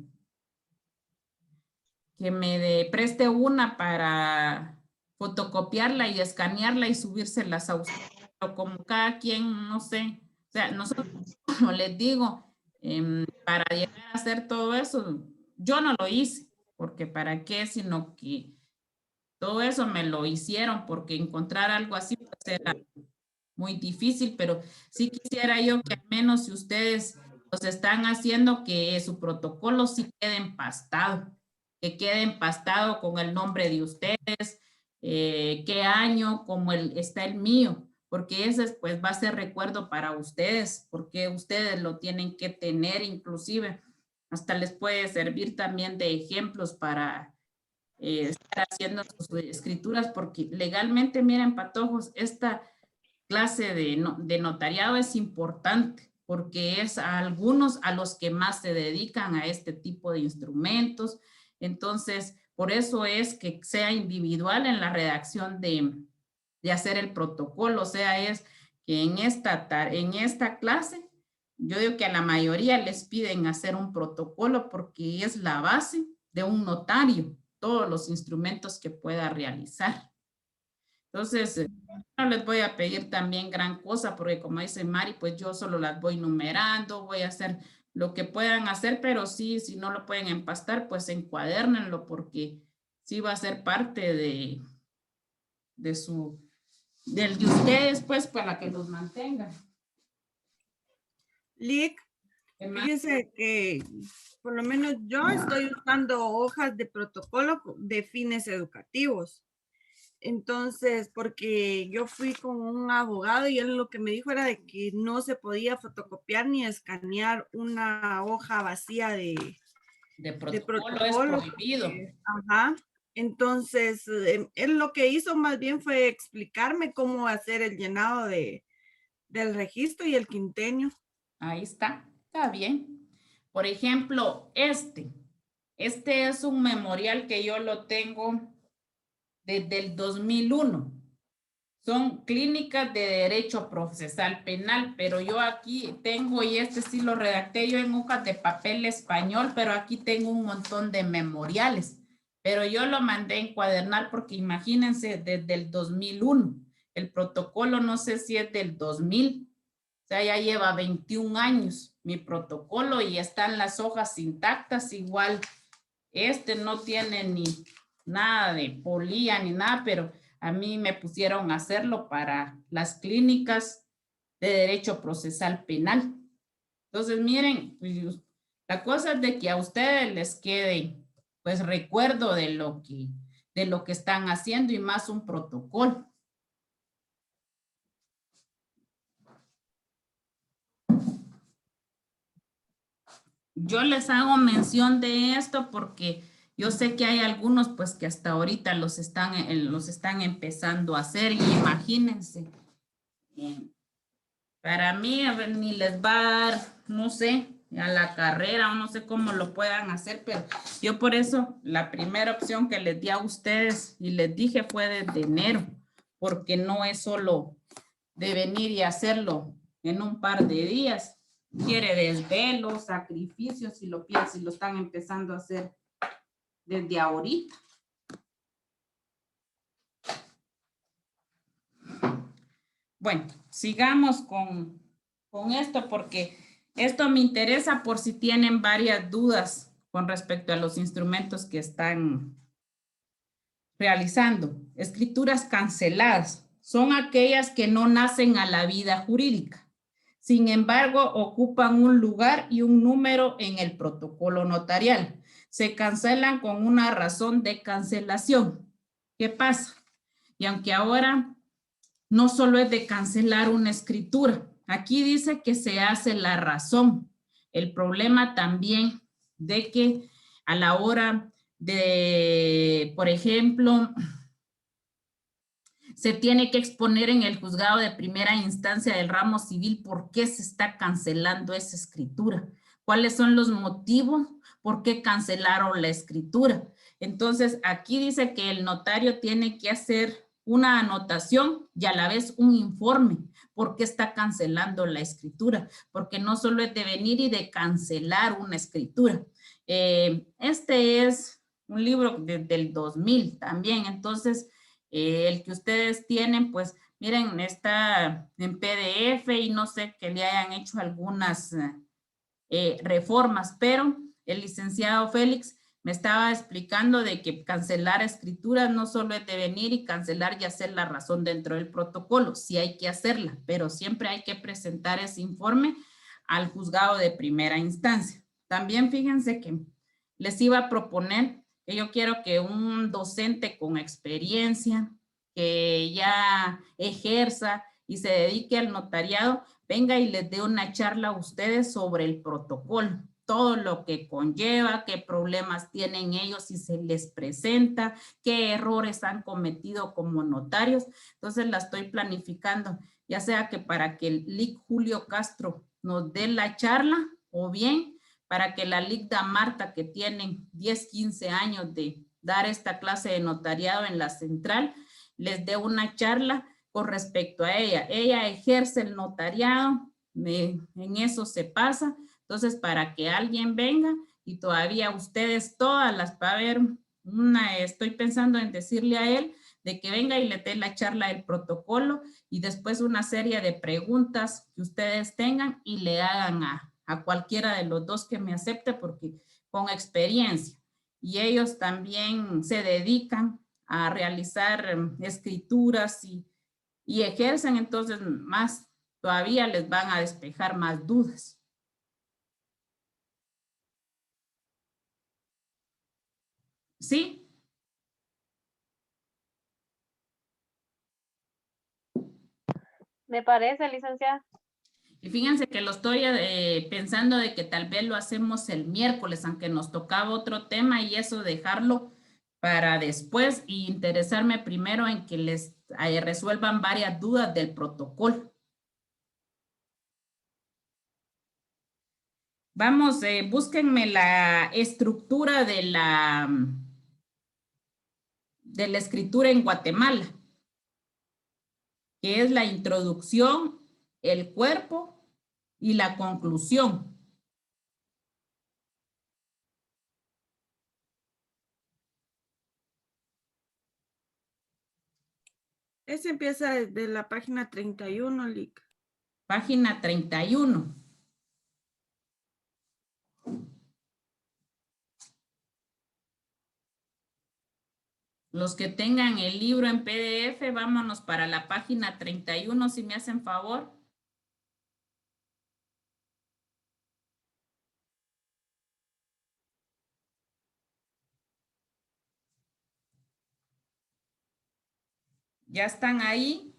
preste una para fotocopiarla y escanearla y subírselas a usted. Pero como cada quien, no sé, o sea, nosotros, como les digo, para llegar a hacer todo eso, yo no lo hice, porque para qué, sino que todo eso me lo hicieron, porque encontrar algo así pues era muy difícil, pero sí quisiera yo que al menos si ustedes los están haciendo, que su protocolo sí quede empastado, que quede empastado con el nombre de ustedes, qué año, como está el mío, porque ese pues va a ser recuerdo para ustedes, porque ustedes lo tienen que tener, inclusive hasta les puede servir también de ejemplos para estar haciendo sus escrituras, porque legalmente, miren, patojos, esta clase de notariado es importante porque es a algunos a los que más se dedican a este tipo de instrumentos. Entonces, Por eso es que sea individual en la redacción de hacer el protocolo. O sea, es que en esta clase, yo digo que a la mayoría les piden hacer un protocolo porque es la base de un notario, todos los instrumentos que pueda realizar. Entonces, no les voy a pedir también gran cosa porque como dice Mari, pues yo solo las voy numerando, voy a hacer lo que puedan hacer, pero sí, si no lo pueden empastar, pues encuadérnenlo porque sí va a ser parte del de ustedes, pues, para que los mantengan. Lick, fíjese que por lo menos yo estoy usando hojas de protocolo de fines educativos. Entonces, porque yo fui con un abogado y él lo que me dijo era de que no se podía fotocopiar ni escanear una hoja vacía de protocolo. Es prohibido. Ajá. Entonces, él lo que hizo más bien fue explicarme cómo hacer el llenado del registro y el quintenio. Ahí está bien. Por ejemplo, este es un memorial que yo lo tengo desde el 2001. Son clínicas de derecho procesal penal, pero yo aquí tengo, y este sí lo redacté yo en hojas de papel español, pero aquí tengo un montón de memoriales. Pero yo lo mandé a encuadernar porque imagínense, desde el 2001. El protocolo no sé si es del 2000. O sea, ya lleva 21 años mi protocolo y están las hojas intactas. Igual, este no tiene ni nada de polía ni nada, pero a mí me pusieron a hacerlo para las clínicas de derecho procesal penal. Entonces, miren, la cosa es de que a ustedes les quede, pues, recuerdo de lo que están haciendo y más un protocolo. Yo les hago mención de esto porque yo sé que hay algunos pues que hasta ahorita los están empezando a hacer y imagínense. Para mí ni les va a dar, no sé, a la carrera o no sé cómo lo puedan hacer, pero yo por eso la primera opción que les di a ustedes y les dije fue desde enero, porque no es solo de venir y hacerlo en un par de días. Quiere desvelos, sacrificios, si lo están empezando a hacer desde ahorita. Bueno, sigamos con esto porque esto me interesa por si tienen varias dudas con respecto a los instrumentos que están realizando. Escrituras canceladas son aquellas que no nacen a la vida jurídica. Sin embargo, ocupan un lugar y un número en el protocolo notarial. Se cancelan con una razón de cancelación. ¿Qué pasa? Y aunque ahora no solo es de cancelar una escritura, aquí dice que se hace la razón. El problema también de que a la hora de, por ejemplo, se tiene que exponer en el juzgado de primera instancia del ramo civil por qué se está cancelando esa escritura. ¿Cuáles son los motivos por qué cancelaron la escritura? Entonces, aquí dice que el notario tiene que hacer una anotación y a la vez un informe por qué está cancelando la escritura, porque no solo es de venir y de cancelar una escritura. Este es un libro del 2000 también, entonces el que ustedes tienen, pues miren, está en PDF y no sé que le hayan hecho algunas reformas, pero el licenciado Félix me estaba explicando de que cancelar escrituras no solo es de venir y cancelar y hacer la razón dentro del protocolo, sí hay que hacerla, pero siempre hay que presentar ese informe al juzgado de primera instancia. También fíjense que les iba a proponer que yo quiero que un docente con experiencia, que ya ejerza y se dedique al notariado, venga y les dé una charla a ustedes sobre el protocolo, todo lo que conlleva, qué problemas tienen ellos si se les presenta, qué errores han cometido como notarios. Entonces la estoy planificando, ya sea que para que el LIC Julio Castro nos dé la charla o bien para que la LIC Marta, que tienen 10, 15 años de dar esta clase de notariado en la central, les dé una charla con respecto a ella. Ella ejerce el notariado, en eso se pasa. Entonces, para que alguien venga y todavía ustedes todas las va a ver, estoy pensando en decirle a él de que venga y le dé la charla del protocolo y después una serie de preguntas que ustedes tengan y le hagan a cualquiera de los dos que me acepte, porque con experiencia. Y ellos también se dedican a realizar escrituras y ejercen, entonces más todavía les van a despejar más dudas. ¿Sí? Me parece, licenciada. Y fíjense que lo estoy pensando de que tal vez lo hacemos el miércoles, aunque nos tocaba otro tema, y eso dejarlo para después y interesarme primero en que les resuelvan varias dudas del protocolo. Vamos, búsquenme la estructura de la escritura en Guatemala, que es la introducción, el cuerpo y la conclusión. Ese empieza desde la página 31, Lic. Página 31. Los que tengan el libro en PDF, vámonos para la página 31, si me hacen favor. ¿Ya están ahí?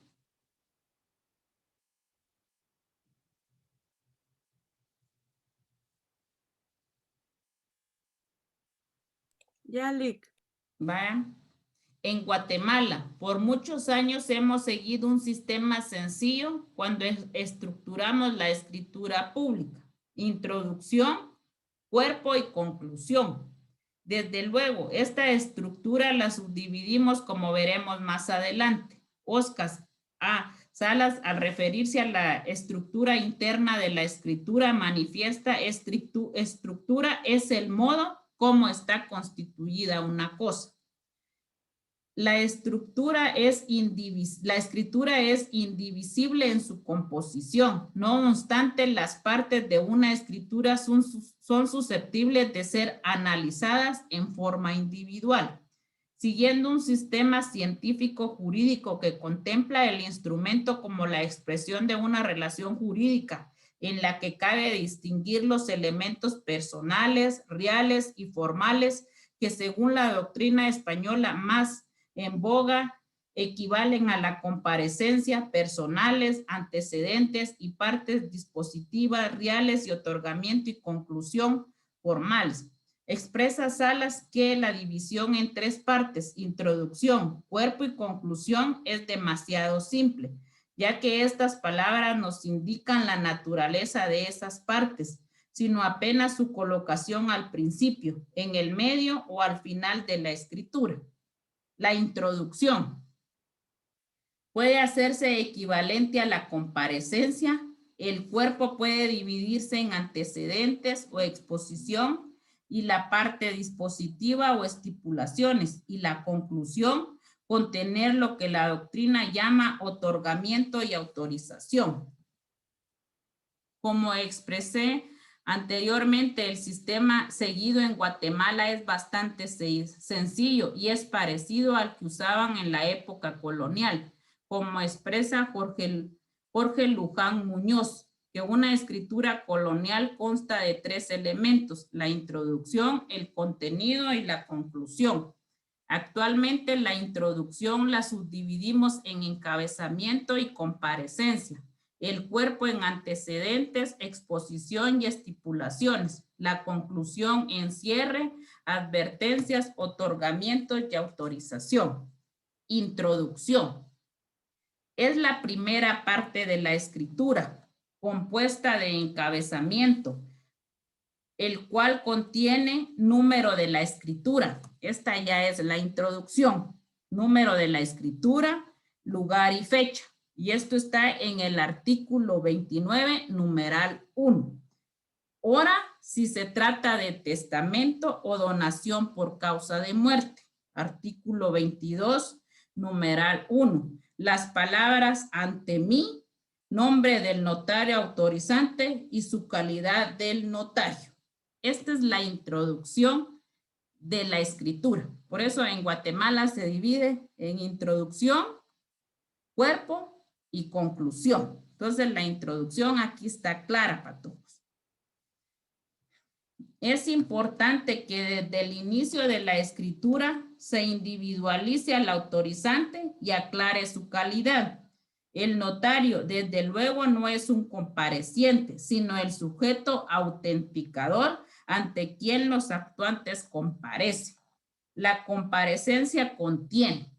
Ya, Lic. Vayan. En Guatemala, por muchos años hemos seguido un sistema sencillo cuando estructuramos la escritura pública. Introducción, cuerpo y conclusión. Desde luego, esta estructura la subdividimos como veremos más adelante. Oscar A. Salas, al referirse a la estructura interna de la escritura, manifiesta estructura es el modo como está constituida una cosa. La escritura es indivisible en su composición. No obstante, las partes de una escritura son susceptibles de ser analizadas en forma individual, siguiendo un sistema científico jurídico que contempla el instrumento como la expresión de una relación jurídica en la que cabe distinguir los elementos personales, reales y formales que según la doctrina española más en boga equivalen a la comparecencia, personales, antecedentes y partes dispositivas, reales y otorgamiento y conclusión formales. Expresa Salas que la división en tres partes, introducción, cuerpo y conclusión, es demasiado simple, ya que estas palabras nos indican la naturaleza de esas partes, sino apenas su colocación al principio, en el medio o al final de la escritura. La introducción puede hacerse equivalente a la comparecencia. El cuerpo puede dividirse en antecedentes o exposición y la parte dispositiva o estipulaciones, y la conclusión contener lo que la doctrina llama otorgamiento y autorización. Como expresé anteriormente, el sistema seguido en Guatemala es bastante sencillo y es parecido al que usaban en la época colonial, como expresa Jorge Luján Muñoz, que una escritura colonial consta de tres elementos: la introducción, el contenido y la conclusión. Actualmente la introducción la subdividimos en encabezamiento y comparecencia, el cuerpo en antecedentes, exposición y estipulaciones, la conclusión en cierre, advertencias, otorgamientos y autorización. Introducción. Es la primera parte de la escritura, compuesta de encabezamiento, el cual contiene número de la escritura. Esta ya es la introducción. Número de la escritura, lugar y fecha. Y esto está en el artículo 29, numeral 1. Ahora, si se trata de testamento o donación por causa de muerte. Artículo 22, numeral 1. Las palabras ante mí, nombre del notario autorizante y su calidad del notario. Esta es la introducción de la escritura. Por eso en Guatemala se divide en introducción, cuerpo y conclusión. Entonces la introducción aquí está clara para todos. Es importante que desde el inicio de la escritura se individualice al autorizante y aclare su calidad. El notario, desde luego, no es un compareciente, sino el sujeto autenticador ante quien los actuantes comparecen. La comparecencia contiene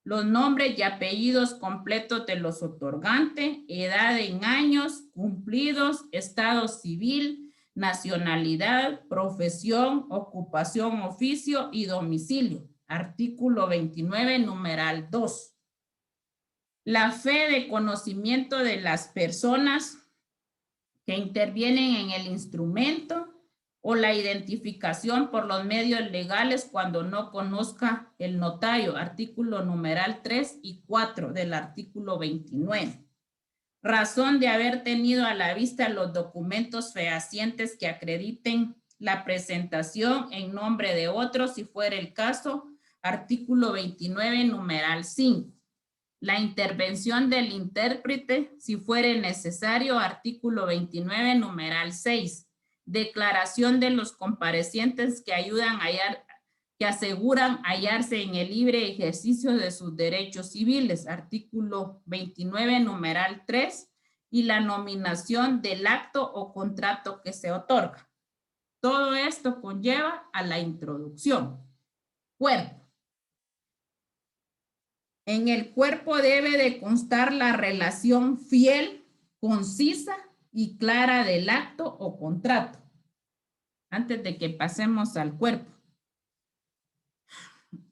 los nombres y apellidos completos de los otorgantes, edad en años, cumplidos, estado civil, nacionalidad, profesión, ocupación, oficio y domicilio. Artículo 29, numeral 2. La fe de conocimiento de las personas que intervienen en el instrumento o la identificación por los medios legales cuando no conozca el notario. Artículo numeral 3 y 4 del artículo 29. Razón de haber tenido a la vista los documentos fehacientes que acrediten la presentación en nombre de otros, si fuera el caso. Artículo 29, numeral 5. La intervención del intérprete, si fuere necesario. Artículo 29, numeral 6. Declaración de los comparecientes que ayudan a hallar, que aseguran hallarse en el libre ejercicio de sus derechos civiles. Artículo 29, numeral 3. Y la nominación del acto o contrato que se otorga. Todo esto conlleva a la introducción. Cuerpo. En el cuerpo debe de constar la relación fiel, concisa y clara del acto o contrato. Antes de que pasemos al cuerpo.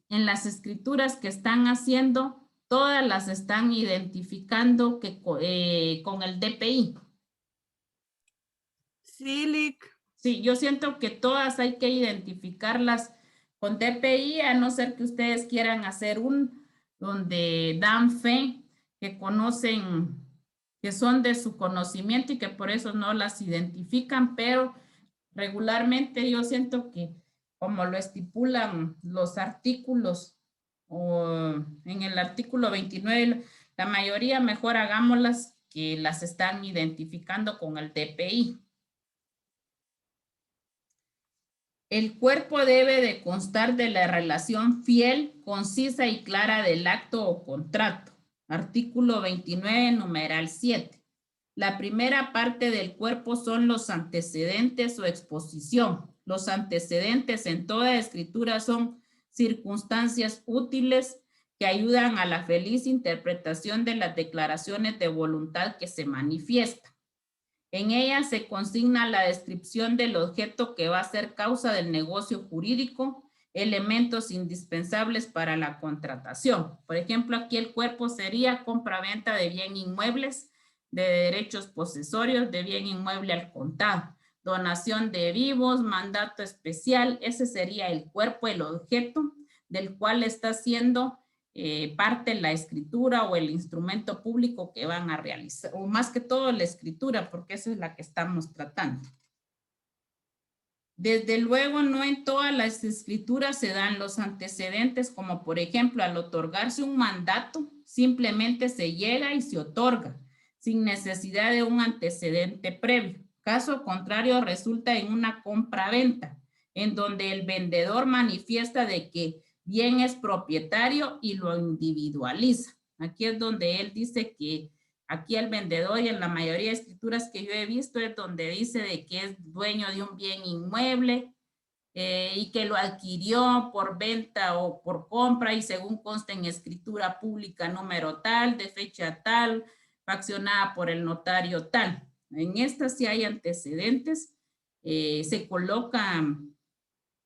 En las escrituras que están haciendo, todas las están identificando que, con el DPI. Sí, Lic. Sí, yo siento que todas hay que identificarlas con DPI, a no ser que ustedes quieran hacer un donde dan fe, que conocen, que son de su conocimiento y que por eso no las identifican, pero regularmente yo siento que como lo estipulan los artículos o en el artículo 29, la mayoría mejor hagámoslas que las están identificando con el DPI. El cuerpo debe de constar de la relación fiel, concisa y clara del acto o contrato. Artículo 29, numeral 7. La primera parte del cuerpo son los antecedentes o exposición. Los antecedentes en toda escritura son circunstancias útiles que ayudan a la feliz interpretación de las declaraciones de voluntad que se manifiestan. En ella se consigna la descripción del objeto que va a ser causa del negocio jurídico, elementos indispensables para la contratación. Por ejemplo, aquí el cuerpo sería compra-venta de bien inmuebles, de derechos posesorios, de bien inmueble al contado, donación de vivos, mandato especial. Ese sería el cuerpo, el objeto del cual está siendo parte la escritura o el instrumento público que van a realizar, o más que todo la escritura, porque esa es la que estamos tratando. Desde luego, no en todas las escrituras se dan los antecedentes, como por ejemplo, al otorgarse un mandato, simplemente se llega y se otorga, sin necesidad de un antecedente previo. Caso contrario, resulta en una compra-venta, en donde el vendedor manifiesta de que bien es propietario y lo individualiza. Aquí es donde él dice que aquí el vendedor, y en la mayoría de escrituras que yo he visto, es donde dice de que es dueño de un bien inmueble y que lo adquirió por venta o por compra y según consta en escritura pública número tal, de fecha tal, faccionada por el notario tal. En esta sí hay antecedentes se coloca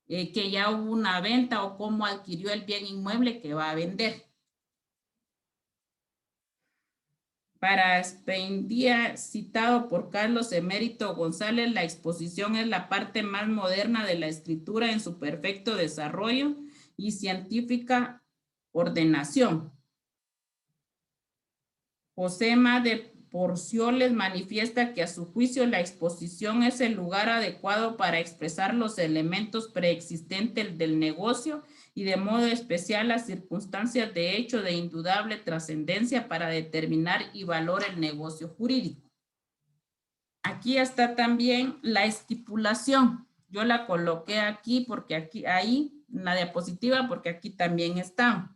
que ya hubo una venta o cómo adquirió el bien inmueble que va a vender. Para expediente citado por Carlos Emérito González, la exposición es la parte más moderna de la escritura en su perfecto desarrollo y científica ordenación. José Ma de Porcioles manifiesta que a su juicio la exposición es el lugar adecuado para expresar los elementos preexistentes del negocio y de modo especial las circunstancias de hecho de indudable trascendencia para determinar y valorar el negocio jurídico. Aquí está también la estipulación. Yo la coloqué aquí porque ahí, en la diapositiva, porque aquí también está.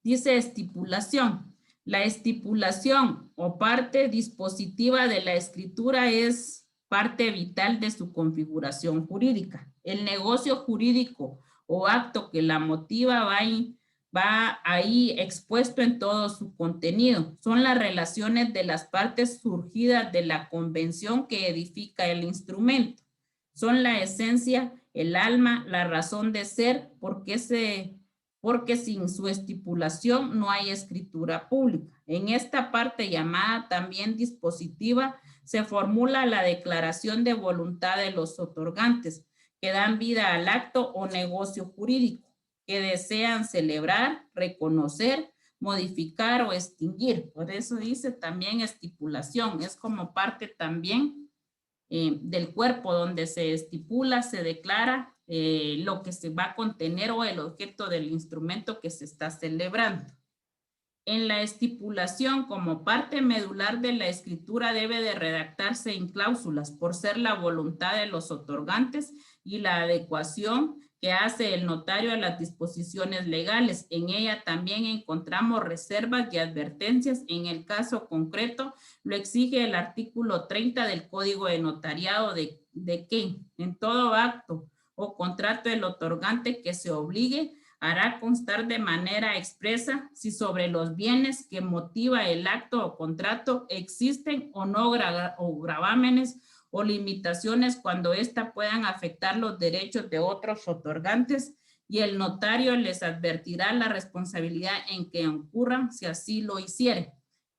Dice estipulación. La estipulación o parte dispositiva de la escritura es parte vital de su configuración jurídica. El negocio jurídico o acto que la motiva va ahí expuesto en todo su contenido. Son las relaciones de las partes surgidas de la convención que edifica el instrumento. Son la esencia, el alma, la razón de ser, porque sin su estipulación no hay escritura pública. En esta parte llamada también dispositiva se formula la declaración de voluntad de los otorgantes que dan vida al acto o negocio jurídico que desean celebrar, reconocer, modificar o extinguir. Por eso dice también estipulación. Es como parte también del cuerpo donde se estipula, se declara lo que se va a contener o el objeto del instrumento que se está celebrando. En la estipulación, como parte medular de la escritura, debe de redactarse en cláusulas por ser la voluntad de los otorgantes y la adecuación que hace el notario a las disposiciones legales. En ella también encontramos reservas y advertencias. En el caso concreto, lo exige el artículo 30 del Código de Notariado de que en todo acto o contrato del otorgante que se obligue hará constar de manera expresa si sobre los bienes que motiva el acto o contrato existen o no gravámenes o limitaciones cuando ésta puedan afectar los derechos de otros otorgantes y el notario les advertirá la responsabilidad en que incurran si así lo hiciere.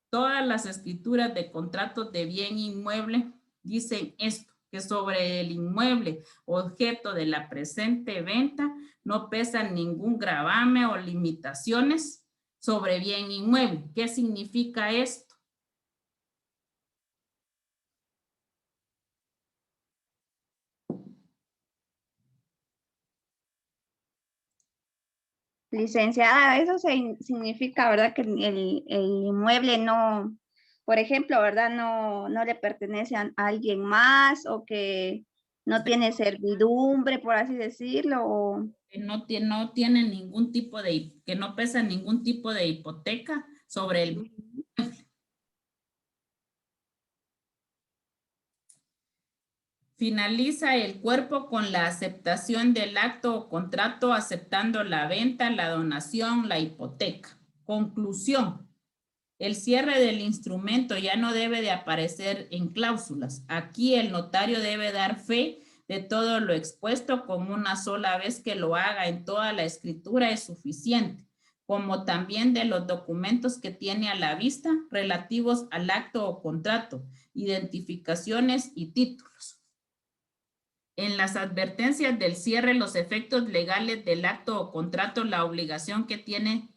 Todas las escrituras de contratos de bien inmueble dicen esto, que sobre el inmueble objeto de la presente venta no pesa ningún gravame o limitaciones sobre bien inmueble. ¿Qué significa esto? Licenciada, eso significa, ¿verdad? Que el inmueble no, por ejemplo, ¿verdad? No le pertenece a alguien más o que no tiene servidumbre, por así decirlo. O... Que no tiene ningún tipo que no pesa ningún tipo de hipoteca sobre el Finaliza el cuerpo con la aceptación del acto o contrato, aceptando la venta, la donación, la hipoteca. Conclusión. El cierre del instrumento ya no debe de aparecer en cláusulas. Aquí el notario debe dar fe de todo lo expuesto con una sola vez que lo haga en toda la escritura es suficiente, como también de los documentos que tiene a la vista relativos al acto o contrato, identificaciones y títulos. En las advertencias del cierre, los efectos legales del acto o contrato, la obligación que tiene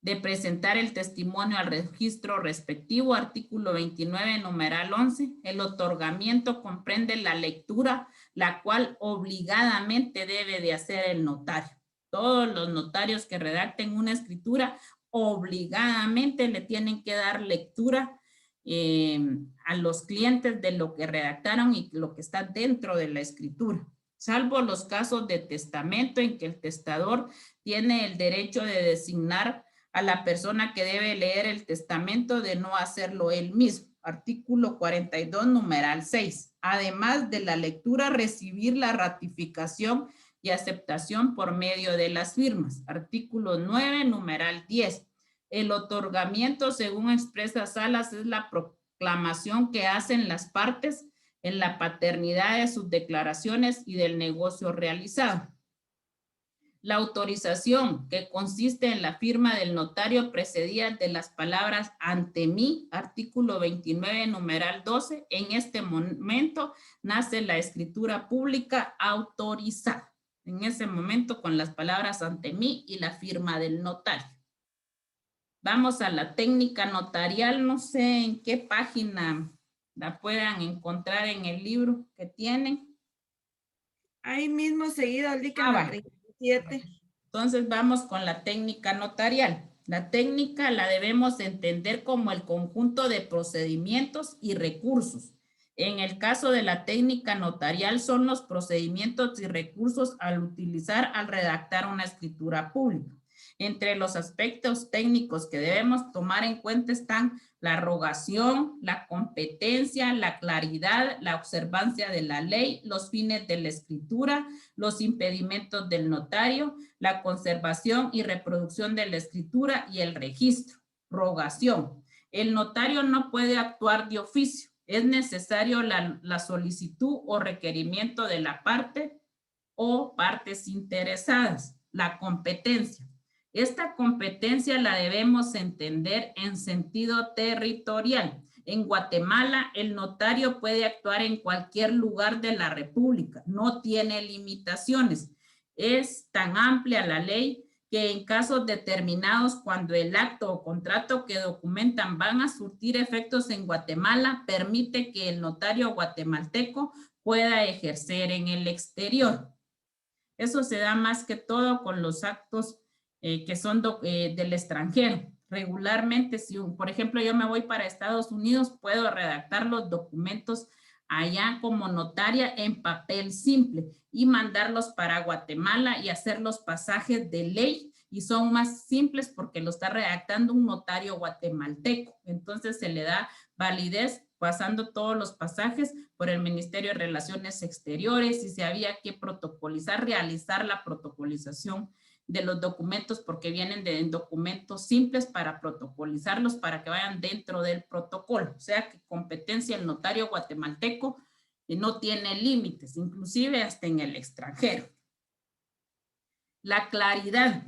de presentar el testimonio al registro respectivo, artículo 29, numeral 11. El otorgamiento comprende la lectura, la cual obligadamente debe de hacer el notario. Todos los notarios que redacten una escritura obligadamente le tienen que dar lectura a los clientes de lo que redactaron y lo que está dentro de la escritura, salvo los casos de testamento en que el testador tiene el derecho de designar a la persona que debe leer el testamento de no hacerlo él mismo. Artículo 42, numeral 6. Además de la lectura, recibir la ratificación y aceptación por medio de las firmas. Artículo 9, numeral 10. El otorgamiento, según expresa Salas, es la proclamación que hacen las partes en la paternidad de sus declaraciones y del negocio realizado. La autorización, que consiste en la firma del notario precedida de las palabras ante mí, artículo 29, numeral 12, en este momento nace la escritura pública autorizada. En ese momento con las palabras ante mí y la firma del notario. Vamos a la técnica notarial, no sé en qué página la puedan encontrar en el libro que tienen. Ahí mismo seguido, al en la 37. Entonces vamos con la técnica notarial. La técnica la debemos entender como el conjunto de procedimientos y recursos. En el caso de la técnica notarial son los procedimientos y recursos al utilizar al redactar una escritura pública. Entre los aspectos técnicos que debemos tomar en cuenta están la rogación, la competencia, la claridad, la observancia de la ley, los fines de la escritura, los impedimentos del notario, la conservación y reproducción de la escritura y el registro. Rogación. El notario no puede actuar de oficio. Es necesario la solicitud o requerimiento de la parte o partes interesadas. La competencia. Esta competencia la debemos entender en sentido territorial. En Guatemala, el notario puede actuar en cualquier lugar de la República. No tiene limitaciones. Es tan amplia la ley que en casos determinados, cuando el acto o contrato que documentan van a surtir efectos en Guatemala, permite que el notario guatemalteco pueda ejercer en el exterior. Eso se da más que todo con los actos que son del extranjero. Regularmente, si por ejemplo yo me voy para Estados Unidos, puedo redactar los documentos allá como notaria en papel simple y mandarlos para Guatemala y hacer los pasajes de ley, y son más simples porque lo está redactando un notario guatemalteco. Entonces se le da validez pasando todos los pasajes por el Ministerio de Relaciones Exteriores, y si había que protocolizar, realizar la protocolización de los documentos, porque vienen de documentos simples para protocolizarlos para que vayan dentro del protocolo. O sea que competencia el notario guatemalteco no tiene límites, inclusive hasta en el extranjero. La claridad.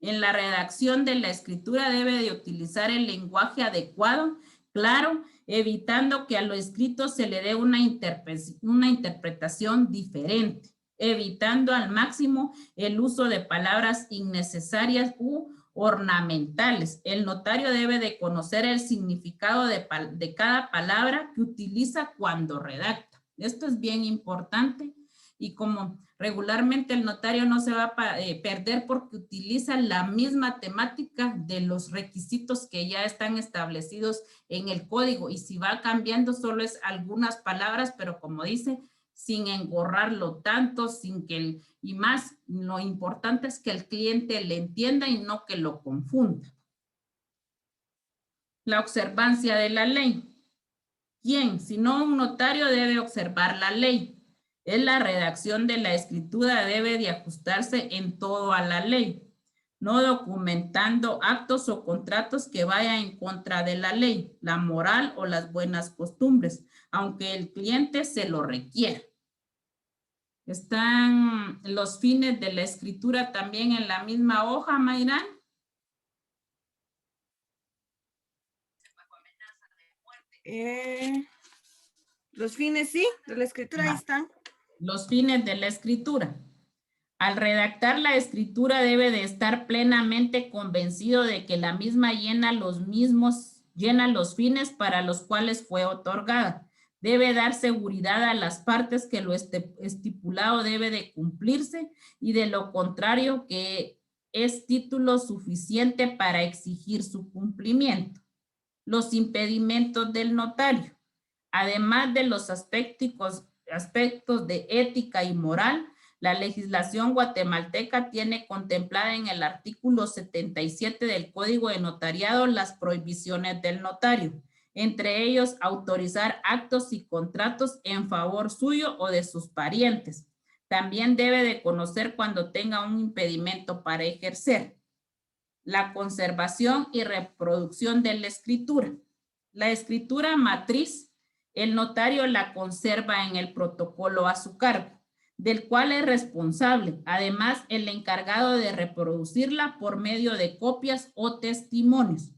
En la redacción de la escritura debe de utilizar el lenguaje adecuado, claro, evitando que a lo escrito se le dé una interpretación diferente, evitando al máximo el uso de palabras innecesarias u ornamentales. El notario debe de conocer el significado de cada palabra que utiliza cuando redacta. Esto es bien importante, y como regularmente el notario no se va a perder porque utiliza la misma temática de los requisitos que ya están establecidos en el código, y si va cambiando solo es algunas palabras, pero como dice, sin engorrarlo tanto, sin que y más, lo importante es que el cliente le entienda y no que lo confunda. La observancia de la ley. ¿Quién? Si no un notario debe observar la ley. Es la redacción de la escritura, debe de ajustarse en todo a la ley, no documentando actos o contratos que vayan en contra de la ley, la moral o las buenas costumbres, aunque el cliente se lo requiera. Están los fines de la escritura también en la misma hoja, Mayrán. Los fines, sí, de la escritura, ahí están. Los fines de la escritura. Al redactar la escritura debe de estar plenamente convencido de que la misma llena los fines para los cuales fue otorgada. Debe dar seguridad a las partes que lo estipulado debe de cumplirse, y de lo contrario que es título suficiente para exigir su cumplimiento. Los impedimentos del notario. Además de los aspectos de ética y moral, la legislación guatemalteca tiene contemplada en el artículo 77 del Código de Notariado las prohibiciones del notario, entre ellos autorizar actos y contratos en favor suyo o de sus parientes. También debe de conocer cuando tenga un impedimento para ejercer. La conservación y reproducción de la escritura. La escritura matriz el notario la conserva en el protocolo a su cargo, del cual es responsable, además el encargado de reproducirla por medio de copias o testimonios.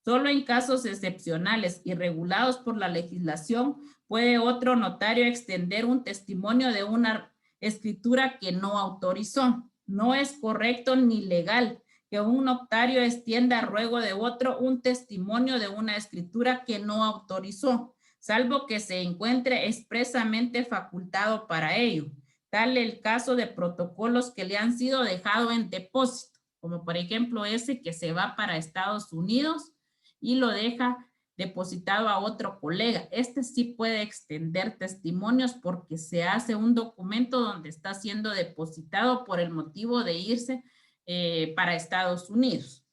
Solo en casos excepcionales y regulados por la legislación puede otro notario extender un testimonio de una escritura que no autorizó. No es correcto ni legal que un notario extienda a ruego de otro un testimonio de una escritura que no autorizó, salvo que se encuentre expresamente facultado para ello. Tal el caso de protocolos que le han sido dejados en depósito, como por ejemplo ese que se va para Estados Unidos y lo deja depositado a otro colega. Este sí puede extender testimonios porque se hace un documento donde está siendo depositado por el motivo de irse para Estados Unidos.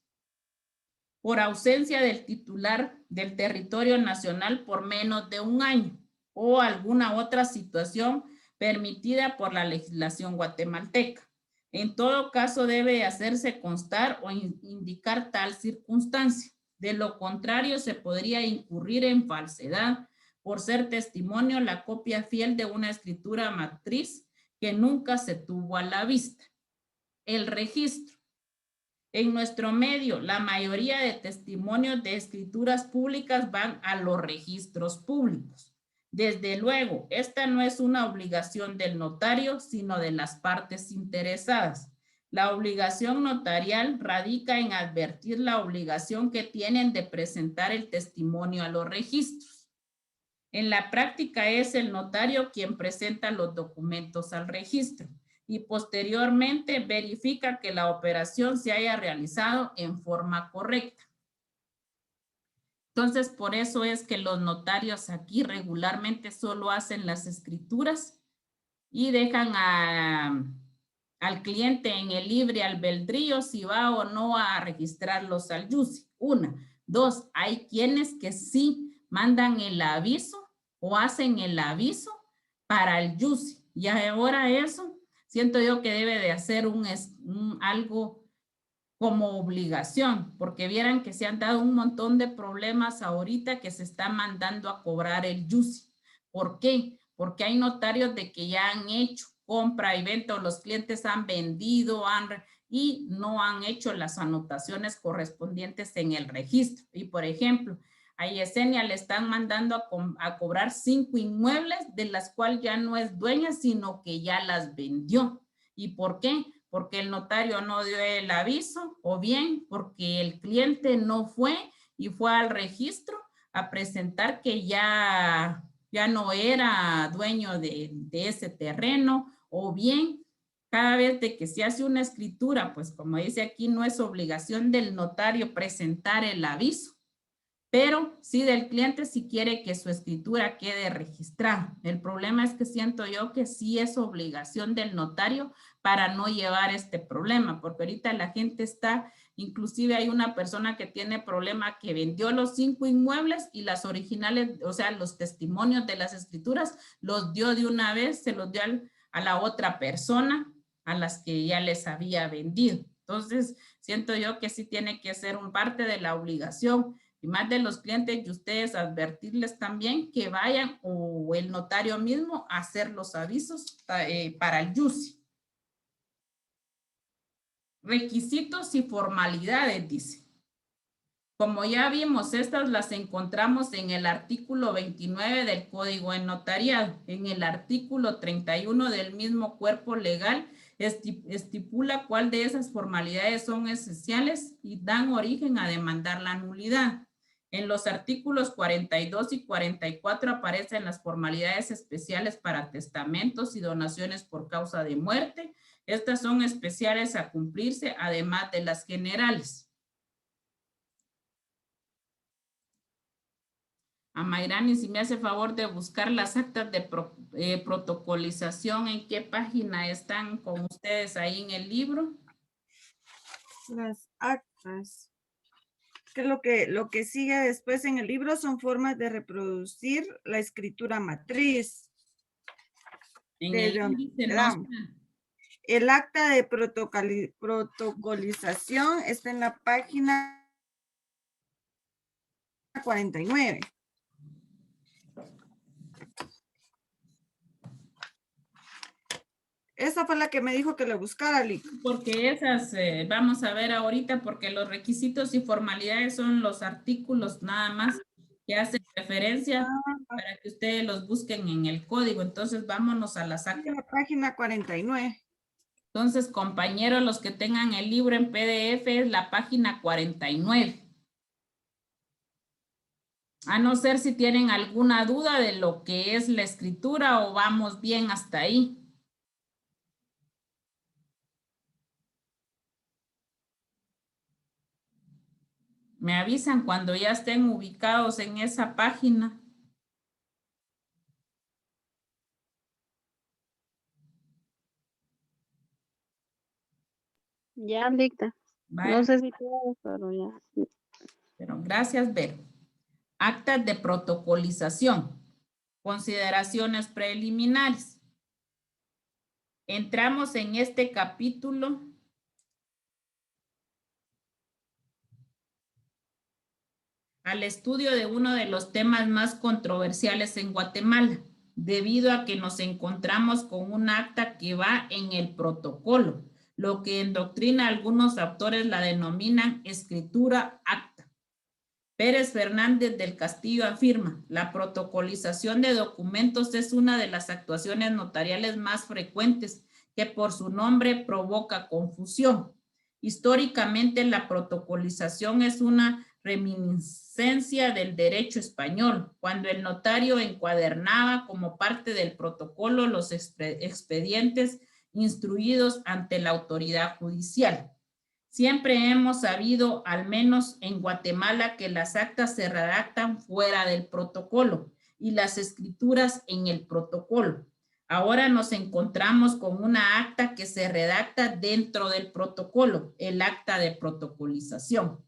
Por ausencia del titular del territorio nacional por menos de un año o alguna otra situación permitida por la legislación guatemalteca. En todo caso debe hacerse constar o indicar tal circunstancia. De lo contrario, se podría incurrir en falsedad por ser testimonio la copia fiel de una escritura matriz que nunca se tuvo a la vista. El registro. En nuestro medio, la mayoría de testimonios de escrituras públicas van a los registros públicos. Desde luego, esta no es una obligación del notario, sino de las partes interesadas. La obligación notarial radica en advertir la obligación que tienen de presentar el testimonio a los registros. En la práctica es el notario quien presenta los documentos al registro y posteriormente verifica que la operación se haya realizado en forma correcta. Entonces, por eso es que los notarios aquí regularmente solo hacen las escrituras y dejan al cliente en el libre albedrío si va o no a registrarlos al YUSI. Una. Dos, hay quienes que sí mandan el aviso o hacen el aviso para el YUSI. Y ahora eso, siento yo que debe de hacer algo como obligación, porque vieran que se han dado un montón de problemas ahorita que se está mandando a cobrar el YUSI. ¿Por qué? Porque hay notarios de que ya han hecho compra y venta o los clientes han vendido y no han hecho las anotaciones correspondientes en el registro. Y por ejemplo, a Yesenia le están mandando a cobrar 5 inmuebles de las cuales ya no es dueña, sino que ya las vendió. ¿Y por qué? Porque el notario no dio el aviso o bien porque el cliente no fue y fue al registro a presentar que ya no era dueño de ese terreno o bien cada vez de que se hace una escritura, pues como dice aquí, no es obligación del notario presentar el aviso, pero sí del cliente si quiere que su escritura quede registrada. El problema es que siento yo que sí es obligación del notario para no llevar este problema, porque ahorita la gente está, inclusive hay una persona que tiene problema que vendió los 5 inmuebles y las originales, o sea, los testimonios de las escrituras, los dio de una vez, se los dio a la otra persona a las que ya les había vendido. Entonces, siento yo que sí tiene que ser un parte de la obligación y más de los clientes y ustedes advertirles también que vayan o el notario mismo a hacer los avisos para el YUSI. Requisitos y formalidades, dice. Como ya vimos, estas las encontramos en el artículo 29 del Código de Notariado. En el artículo 31 del mismo cuerpo legal estipula cuál de esas formalidades son esenciales y dan origen a demandar la nulidad. En los artículos 42 y 44 aparecen las formalidades especiales para testamentos y donaciones por causa de muerte. Estas son especiales a cumplirse, además de las generales. A Mayrani, si me hace favor de buscar las actas de protocolización, ¿en qué página están con ustedes ahí en el libro? Las actas. Que lo que sigue después en el libro son formas de reproducir la escritura matriz. En el índice no está. El acta de protocolización está en la página 49. Esa fue la que me dijo que le buscara, Lick. Porque esas vamos a ver ahorita, porque los requisitos y formalidades son los artículos nada más que hacen referencia para que ustedes los busquen en el código. Entonces, vámonos a las actas. La página 49. Entonces, compañeros, los que tengan el libro en PDF es la página 49. A no ser si tienen alguna duda de lo que es la escritura o vamos bien hasta ahí. Me avisan cuando ya estén ubicados en esa página. Ya, dicta. Vaya. No sé si todos, pero ya. Pero gracias, Vero. Actas de protocolización. Consideraciones preliminares. Entramos en este capítulo al estudio de uno de los temas más controversiales en Guatemala, debido a que nos encontramos con un acta que va en el protocolo, lo que en doctrina algunos autores la denominan escritura acta. Pérez Fernández del Castillo afirma, la protocolización de documentos es una de las actuaciones notariales más frecuentes que por su nombre provoca confusión. Históricamente, la protocolización es una reminiscencia del derecho español, cuando el notario encuadernaba como parte del protocolo los expedientes instruidos ante la autoridad judicial. Siempre hemos sabido, al menos en Guatemala, que las actas se redactan fuera del protocolo y las escrituras en el protocolo. Ahora nos encontramos con una acta que se redacta dentro del protocolo, el acta de protocolización.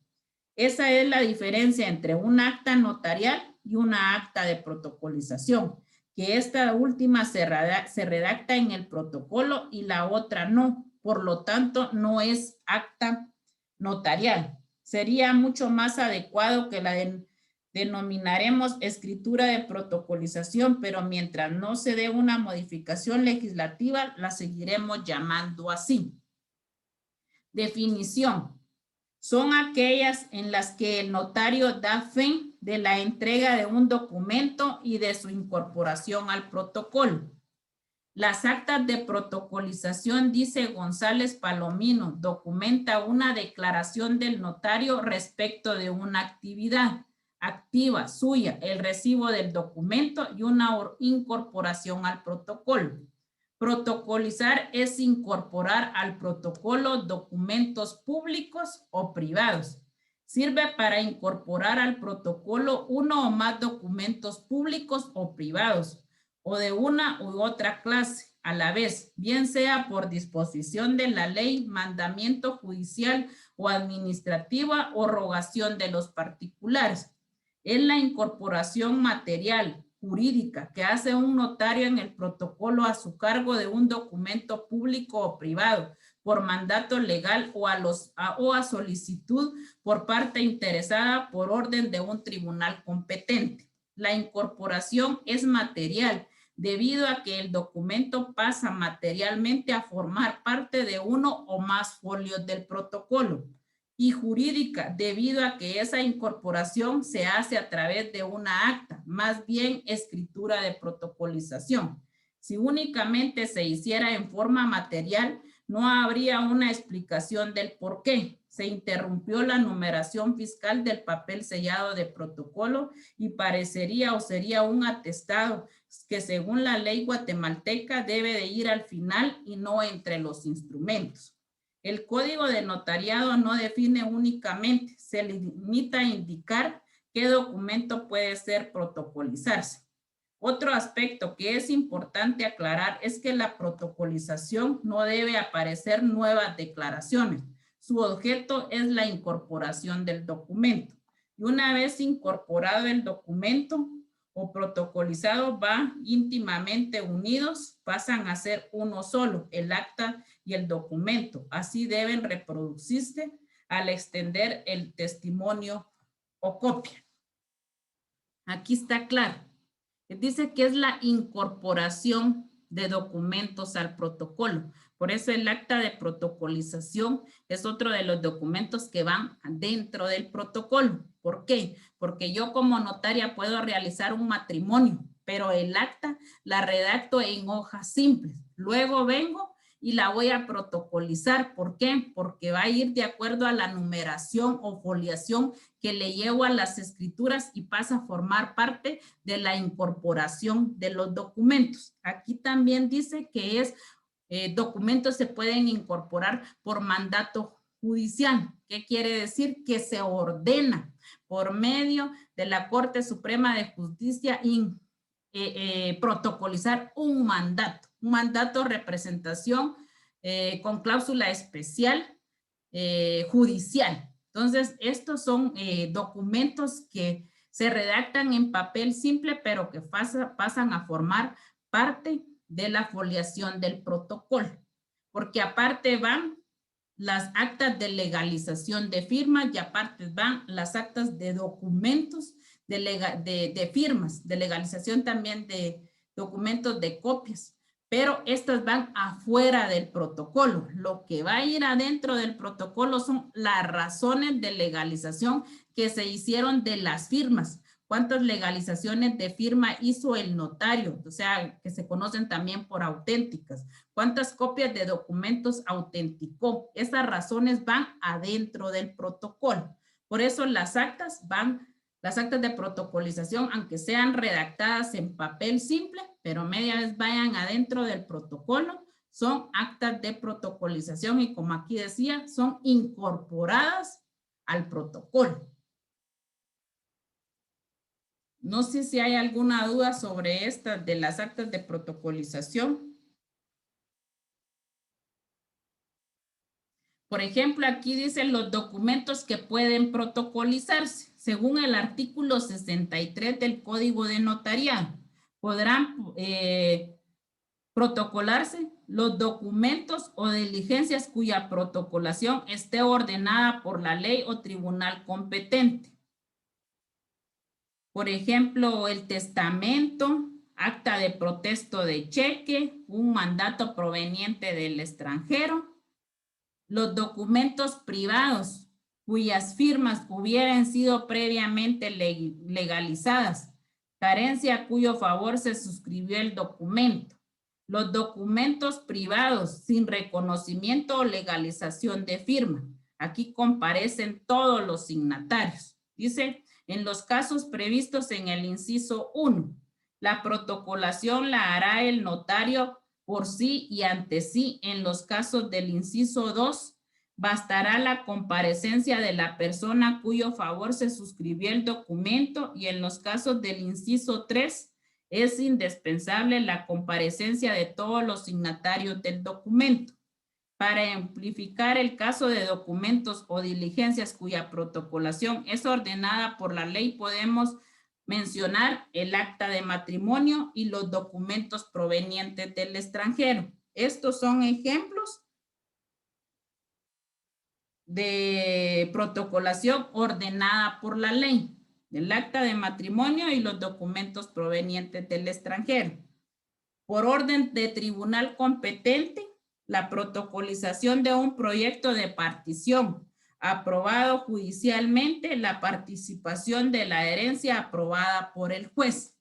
Esa es la diferencia entre un acta notarial y una acta de protocolización, que esta última se redacta en el protocolo y la otra no. Por lo tanto, no es acta notarial. Sería mucho más adecuado que la denominaremos escritura de protocolización, pero mientras no se dé una modificación legislativa, la seguiremos llamando así. Definición. Son aquellas en las que el notario da fe de la entrega de un documento y de su incorporación al protocolo. Las actas de protocolización, dice González Palomino, documenta una declaración del notario respecto de una actividad activa suya, el recibo del documento y una incorporación al protocolo. Protocolizar es incorporar al protocolo documentos públicos o privados. Sirve para incorporar al protocolo uno o más documentos públicos o privados, o de una u otra clase a la vez, bien sea por disposición de la ley, mandamiento judicial o administrativa o rogación de los particulares. Es la incorporación material, jurídica, que hace un notario en el protocolo a su cargo de un documento público o privado, por mandato legal o a solicitud por parte interesada por orden de un tribunal competente. La incorporación es material, debido a que el documento pasa materialmente a formar parte de uno o más folios del protocolo, y jurídica, debido a que esa incorporación se hace a través de una acta, más bien escritura de protocolización. Si únicamente se hiciera en forma material, no habría una explicación del por qué. Se interrumpió la numeración fiscal del papel sellado de protocolo y parecería o sería un atestado que según la ley guatemalteca debe de ir al final y no entre los instrumentos. El código de notariado no define únicamente, se limita a indicar qué documento puede ser protocolizarse. Otro aspecto que es importante aclarar es que la protocolización no debe aparecer nuevas declaraciones. Su objeto es la incorporación del documento. Y una vez incorporado el documento o protocolizado, va íntimamente unidos, pasan a ser uno solo, el acta y el documento. Así deben reproducirse al extender el testimonio o copia. Aquí está claro. Dice que es la incorporación de documentos al protocolo. Por eso el acta de protocolización es otro de los documentos que van dentro del protocolo. ¿Por qué? Porque yo como notaria puedo realizar un matrimonio, pero el acta la redacto en hojas simples. Luego vengo y la voy a protocolizar. ¿Por qué? Porque va a ir de acuerdo a la numeración o foliación que le llevo a las escrituras y pasa a formar parte de la incorporación de los documentos. Aquí también dice que documentos se pueden incorporar por mandato judicial. ¿Qué quiere decir? Que se ordena por medio de la Corte Suprema de Justicia protocolizar un mandato representación con cláusula especial judicial. Entonces, estos son documentos que se redactan en papel simple, pero que pasan a formar parte de la foliación del protocolo, porque aparte van las actas de legalización de firmas y aparte van las actas de documentos de firmas, de legalización también de documentos de copias, pero estas van afuera del protocolo. Lo que va a ir adentro del protocolo son las razones de legalización que se hicieron de las firmas. ¿Cuántas legalizaciones de firma hizo el notario? O sea, que se conocen también por auténticas. ¿Cuántas copias de documentos autenticó? Esas razones van adentro del protocolo. Por eso las actas de protocolización, aunque sean redactadas en papel simple, pero media vez vayan adentro del protocolo, son actas de protocolización y como aquí decía, son incorporadas al protocolo. No sé si hay alguna duda sobre estas de las actas de protocolización. Por ejemplo, aquí dicen los documentos que pueden protocolizarse. Según el artículo 63 del Código de Notariado, podrán protocolarse los documentos o diligencias cuya protocolación esté ordenada por la ley o tribunal competente. Por ejemplo, el testamento, acta de protesto de cheque, un mandato proveniente del extranjero, los documentos privados cuyas firmas hubieran sido previamente legalizadas, carencia a cuyo favor se suscribió el documento, los documentos privados sin reconocimiento o legalización de firma. Aquí comparecen todos los signatarios. Dice, en los casos previstos en el inciso 1, la protocolación la hará el notario por sí y ante sí. En los casos del inciso 2, bastará la comparecencia de la persona cuyo favor se suscribió el documento y en los casos del inciso 3, es indispensable la comparecencia de todos los signatarios del documento. Para amplificar el caso de documentos o diligencias cuya protocolación es ordenada por la ley, podemos mencionar el acta de matrimonio y los documentos provenientes del extranjero. Estos son ejemplos de protocolación ordenada por la ley. El acta de matrimonio y los documentos provenientes del extranjero. Por orden de tribunal competente, la protocolización de un proyecto de partición aprobado judicialmente, la participación de la herencia aprobada por el juez.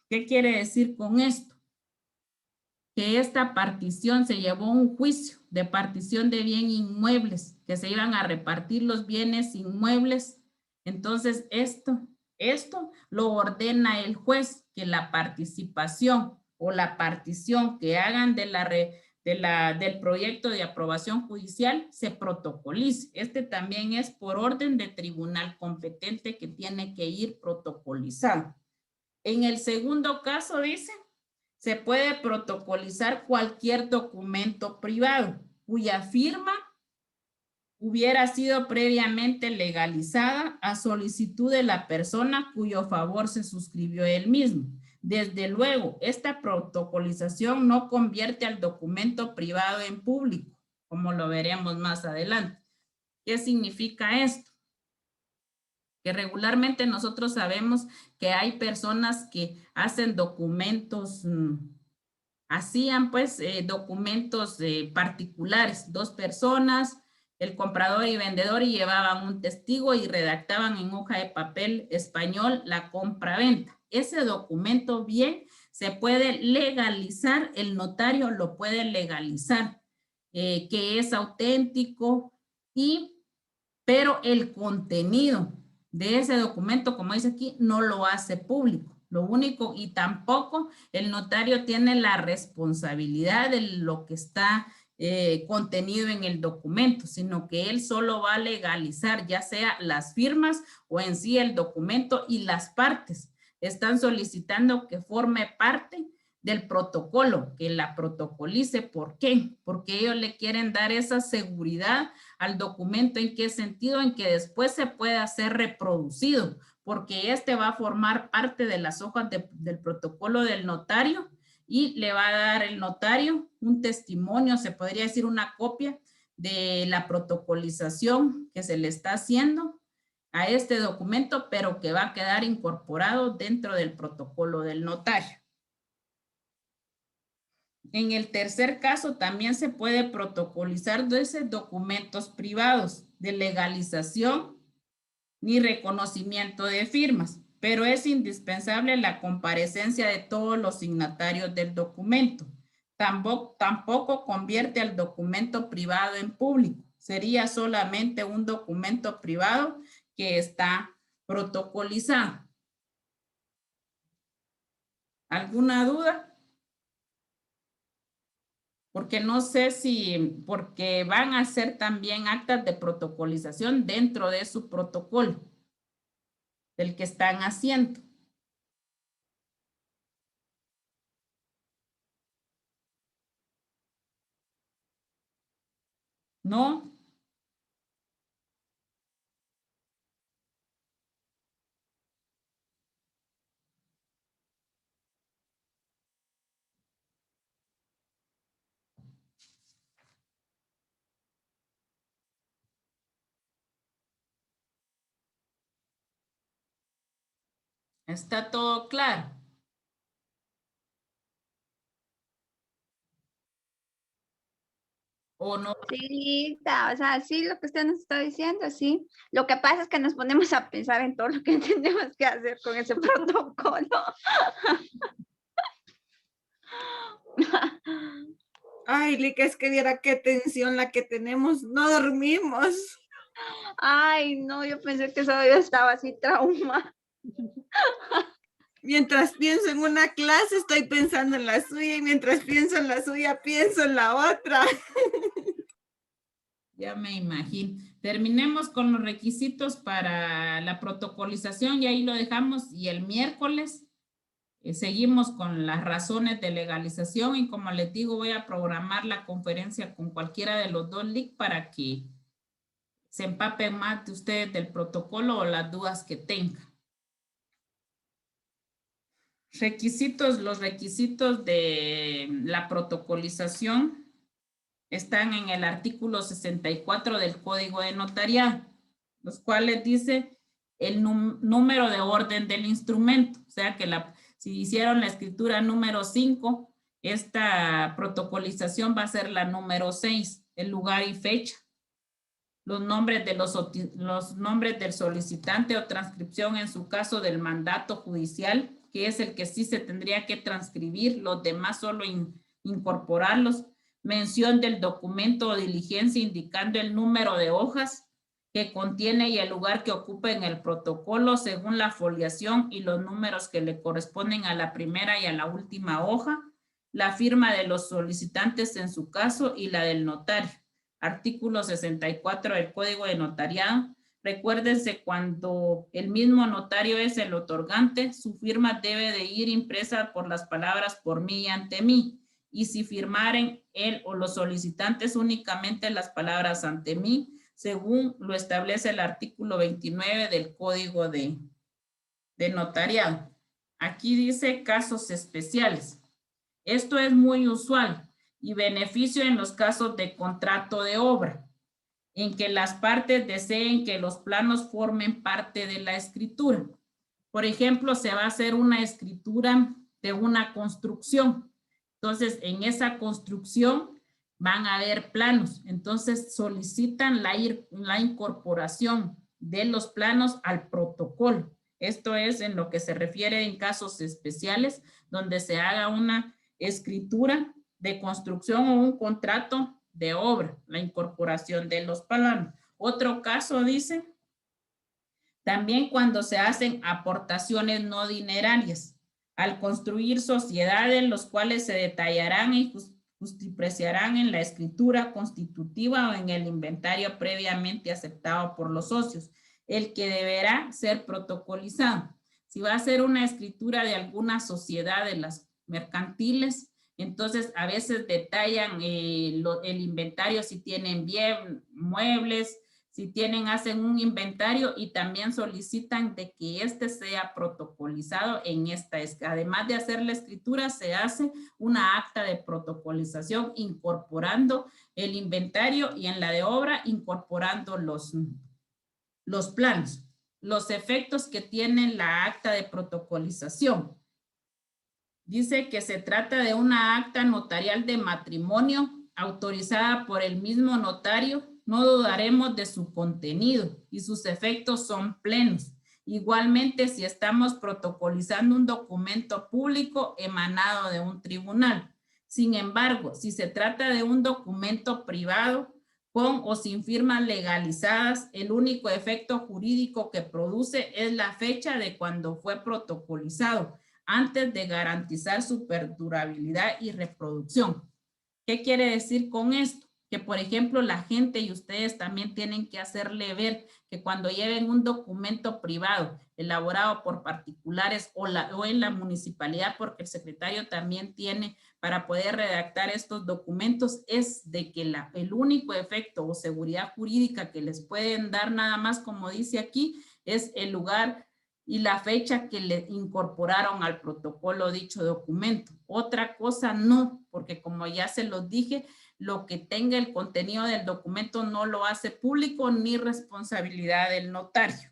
¿Qué quiere decir con esto? Que esta partición se llevó a un juicio de partición de bien inmuebles, que se iban a repartir los bienes inmuebles. Entonces, esto lo ordena el juez, que la participación o la partición que hagan del proyecto de aprobación judicial se protocolice. Este también es por orden de tribunal competente que tiene que ir protocolizado. En el segundo caso dice, se puede protocolizar cualquier documento privado cuya firma hubiera sido previamente legalizada a solicitud de la persona cuyo favor se suscribió él mismo. Desde luego, esta protocolización no convierte al documento privado en público, como lo veremos más adelante. ¿Qué significa esto? Que regularmente nosotros sabemos que hay personas que hacen documentos hacían pues documentos particulares, 2 personas, el comprador y vendedor, y llevaban un testigo y redactaban en hoja de papel español la compra-venta. Ese documento bien se puede legalizar, el notario lo puede legalizar, que es auténtico, pero el contenido de ese documento, como dice aquí, no lo hace público. Lo único, y tampoco el notario tiene la responsabilidad de lo que está contenido en el documento, sino que él solo va a legalizar ya sea las firmas o en sí el documento, y las partes están solicitando que forme parte del protocolo, que la protocolice. ¿Por qué? Porque ellos le quieren dar esa seguridad al documento. ¿En qué sentido? En que después se pueda ser reproducido, porque este va a formar parte de las hojas del protocolo del notario, y le va a dar el notario un testimonio, se podría decir una copia de la protocolización que se le está haciendo a este documento, pero que va a quedar incorporado dentro del protocolo del notario. En el tercer caso también se puede protocolizar documentos privados de legalización ni reconocimiento de firmas, pero es indispensable la comparecencia de todos los signatarios del documento. Tampoco convierte al documento privado en público. Sería solamente un documento privado que está protocolizado. ¿Alguna duda? Porque no sé si, porque van a hacer también actas de protocolización dentro de su protocolo, del que están haciendo. ¿No? ¿Está todo claro? ¿O no? Sí, o sea, sí, lo que usted nos está diciendo, sí. Lo que pasa es que nos ponemos a pensar en todo lo que tenemos que hacer con ese protocolo. Ay, Lica, es que viera qué tensión la que tenemos. No dormimos. Ay, no, yo pensé que solo yo estaba así trauma. Mientras pienso en una clase, estoy pensando en la suya, y mientras pienso en la suya, pienso en la otra. Ya me imagino. Terminemos con los requisitos para la protocolización y ahí lo dejamos. Y el miércoles seguimos con las razones de legalización, y como les digo, voy a programar la conferencia con cualquiera de los 2 links para que se empapen más de ustedes del protocolo o las dudas que tengan. Requisitos, los requisitos de la protocolización están en el artículo 64 del Código de Notariado, los cuales dice el número de orden del instrumento. O sea que si hicieron la escritura número 5, esta protocolización va a ser la número 6, el lugar y fecha. Los nombres del solicitante o transcripción en su caso del mandato judicial, que es el que sí se tendría que transcribir, los demás solo incorporarlos. Mención del documento o diligencia indicando el número de hojas que contiene y el lugar que ocupa en el protocolo según la foliación y los números que le corresponden a la primera y a la última hoja. La firma de los solicitantes en su caso y la del notario. Artículo 64 del Código de Notariado. Recuérdense, cuando el mismo notario es el otorgante, su firma debe de ir impresa por las palabras por mí y ante mí. Y si firmaren él o los solicitantes únicamente las palabras ante mí, según lo establece el artículo 29 del Código de Notariado. Aquí dice casos especiales. Esto es muy usual y beneficio en los casos de contrato de obra, en que las partes deseen que los planos formen parte de la escritura. Por ejemplo, se va a hacer una escritura de una construcción. Entonces, en esa construcción van a haber planos. Entonces, solicitan la incorporación de los planos al protocolo. Esto es en lo que se refiere en casos especiales, donde se haga una escritura de construcción o un contrato de obra, la incorporación de los planos. Otro caso dice, también cuando se hacen aportaciones no dinerarias, al construir sociedades, los cuales se detallarán y justipreciarán en la escritura constitutiva o en el inventario previamente aceptado por los socios, el que deberá ser protocolizado. Si va a ser una escritura de alguna sociedad de las mercantiles, entonces a veces detallan el inventario si tienen bien muebles, si tienen, hacen un inventario y también solicitan de que este sea protocolizado en esta. Además de hacer la escritura, se hace una acta de protocolización incorporando el inventario y en la de obra incorporando los planos. Los efectos que tiene la acta de protocolización. Dice que se trata de una acta notarial de matrimonio autorizada por el mismo notario. No dudaremos de su contenido y sus efectos son plenos. Igualmente, si estamos protocolizando un documento público emanado de un tribunal. Sin embargo, si se trata de un documento privado con o sin firmas legalizadas, el único efecto jurídico que produce es la fecha de cuando fue protocolizado, antes de garantizar su perdurabilidad y reproducción. ¿Qué quiere decir con esto? Que, por ejemplo, la gente y ustedes también tienen que hacerle ver que cuando lleven un documento privado elaborado por particulares o en la municipalidad, porque el secretario también tiene para poder redactar estos documentos, es de que el único efecto o seguridad jurídica que les pueden dar nada más, como dice aquí, es el lugar y la fecha que le incorporaron al protocolo dicho documento. Otra cosa no, porque como ya se los dije, lo que tenga el contenido del documento no lo hace público ni responsabilidad del notario.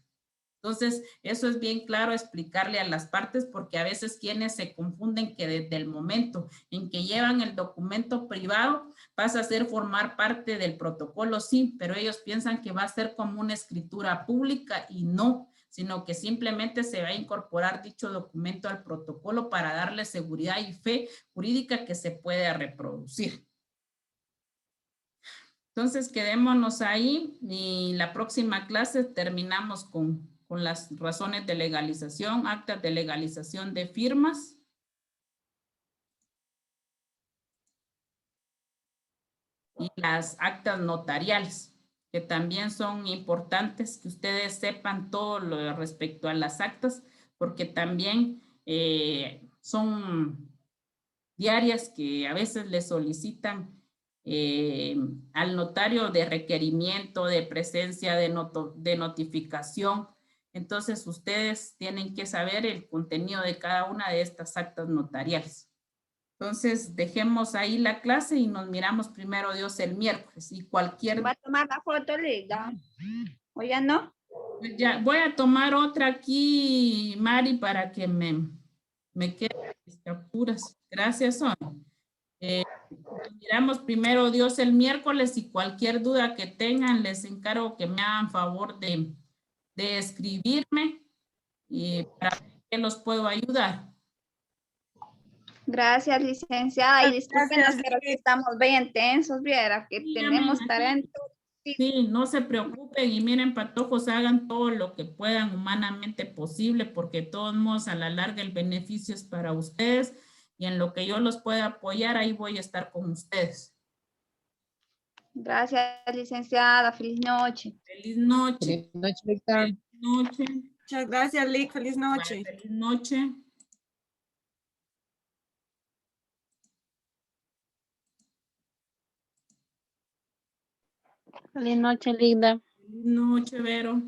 Entonces, eso es bien claro explicarle a las partes porque a veces quienes se confunden que desde el momento en que llevan el documento privado pasa a ser formar parte del protocolo, sí, pero ellos piensan que va a ser como una escritura pública y no, sino que simplemente se va a incorporar dicho documento al protocolo para darle seguridad y fe jurídica que se pueda reproducir. Entonces, quedémonos ahí y la próxima clase terminamos con las razones de legalización, actas de legalización de firmas. Y las actas notariales, que también son importantes que ustedes sepan todo lo respecto a las actas, porque también son diarias que a veces le solicitan al notario de requerimiento, de presencia, de notificación. Entonces, ustedes tienen que saber el contenido de cada una de estas actas notariales. Entonces, dejemos ahí la clase y nos miramos primero Dios el miércoles. Y cualquier... ¿Va a tomar la foto, Liga? ¿O ya no? Ya, voy a tomar otra aquí, Mari, para que me queden mis capturas. Gracias, Sonia. Nos miramos primero Dios el miércoles y cualquier duda que tengan, les encargo que me hagan favor de escribirme y para ver qué los puedo ayudar. Gracias, licenciada. Y discúlpenos, Gracias, pero que estamos bien tensos, viera que Sí, tenemos amén. tarea en todo. Sí, no se preocupen y miren, patojos, hagan todo lo que puedan humanamente posible porque de todos modos a la larga el beneficio es para ustedes y en lo que yo los pueda apoyar, ahí voy a estar con ustedes. Gracias, licenciada. Feliz noche. Feliz noche. Feliz noche, Víctor. Feliz noche. Muchas gracias, Lick. Feliz noche. Feliz noche. Feliz noche, linda. Feliz noche, Vero.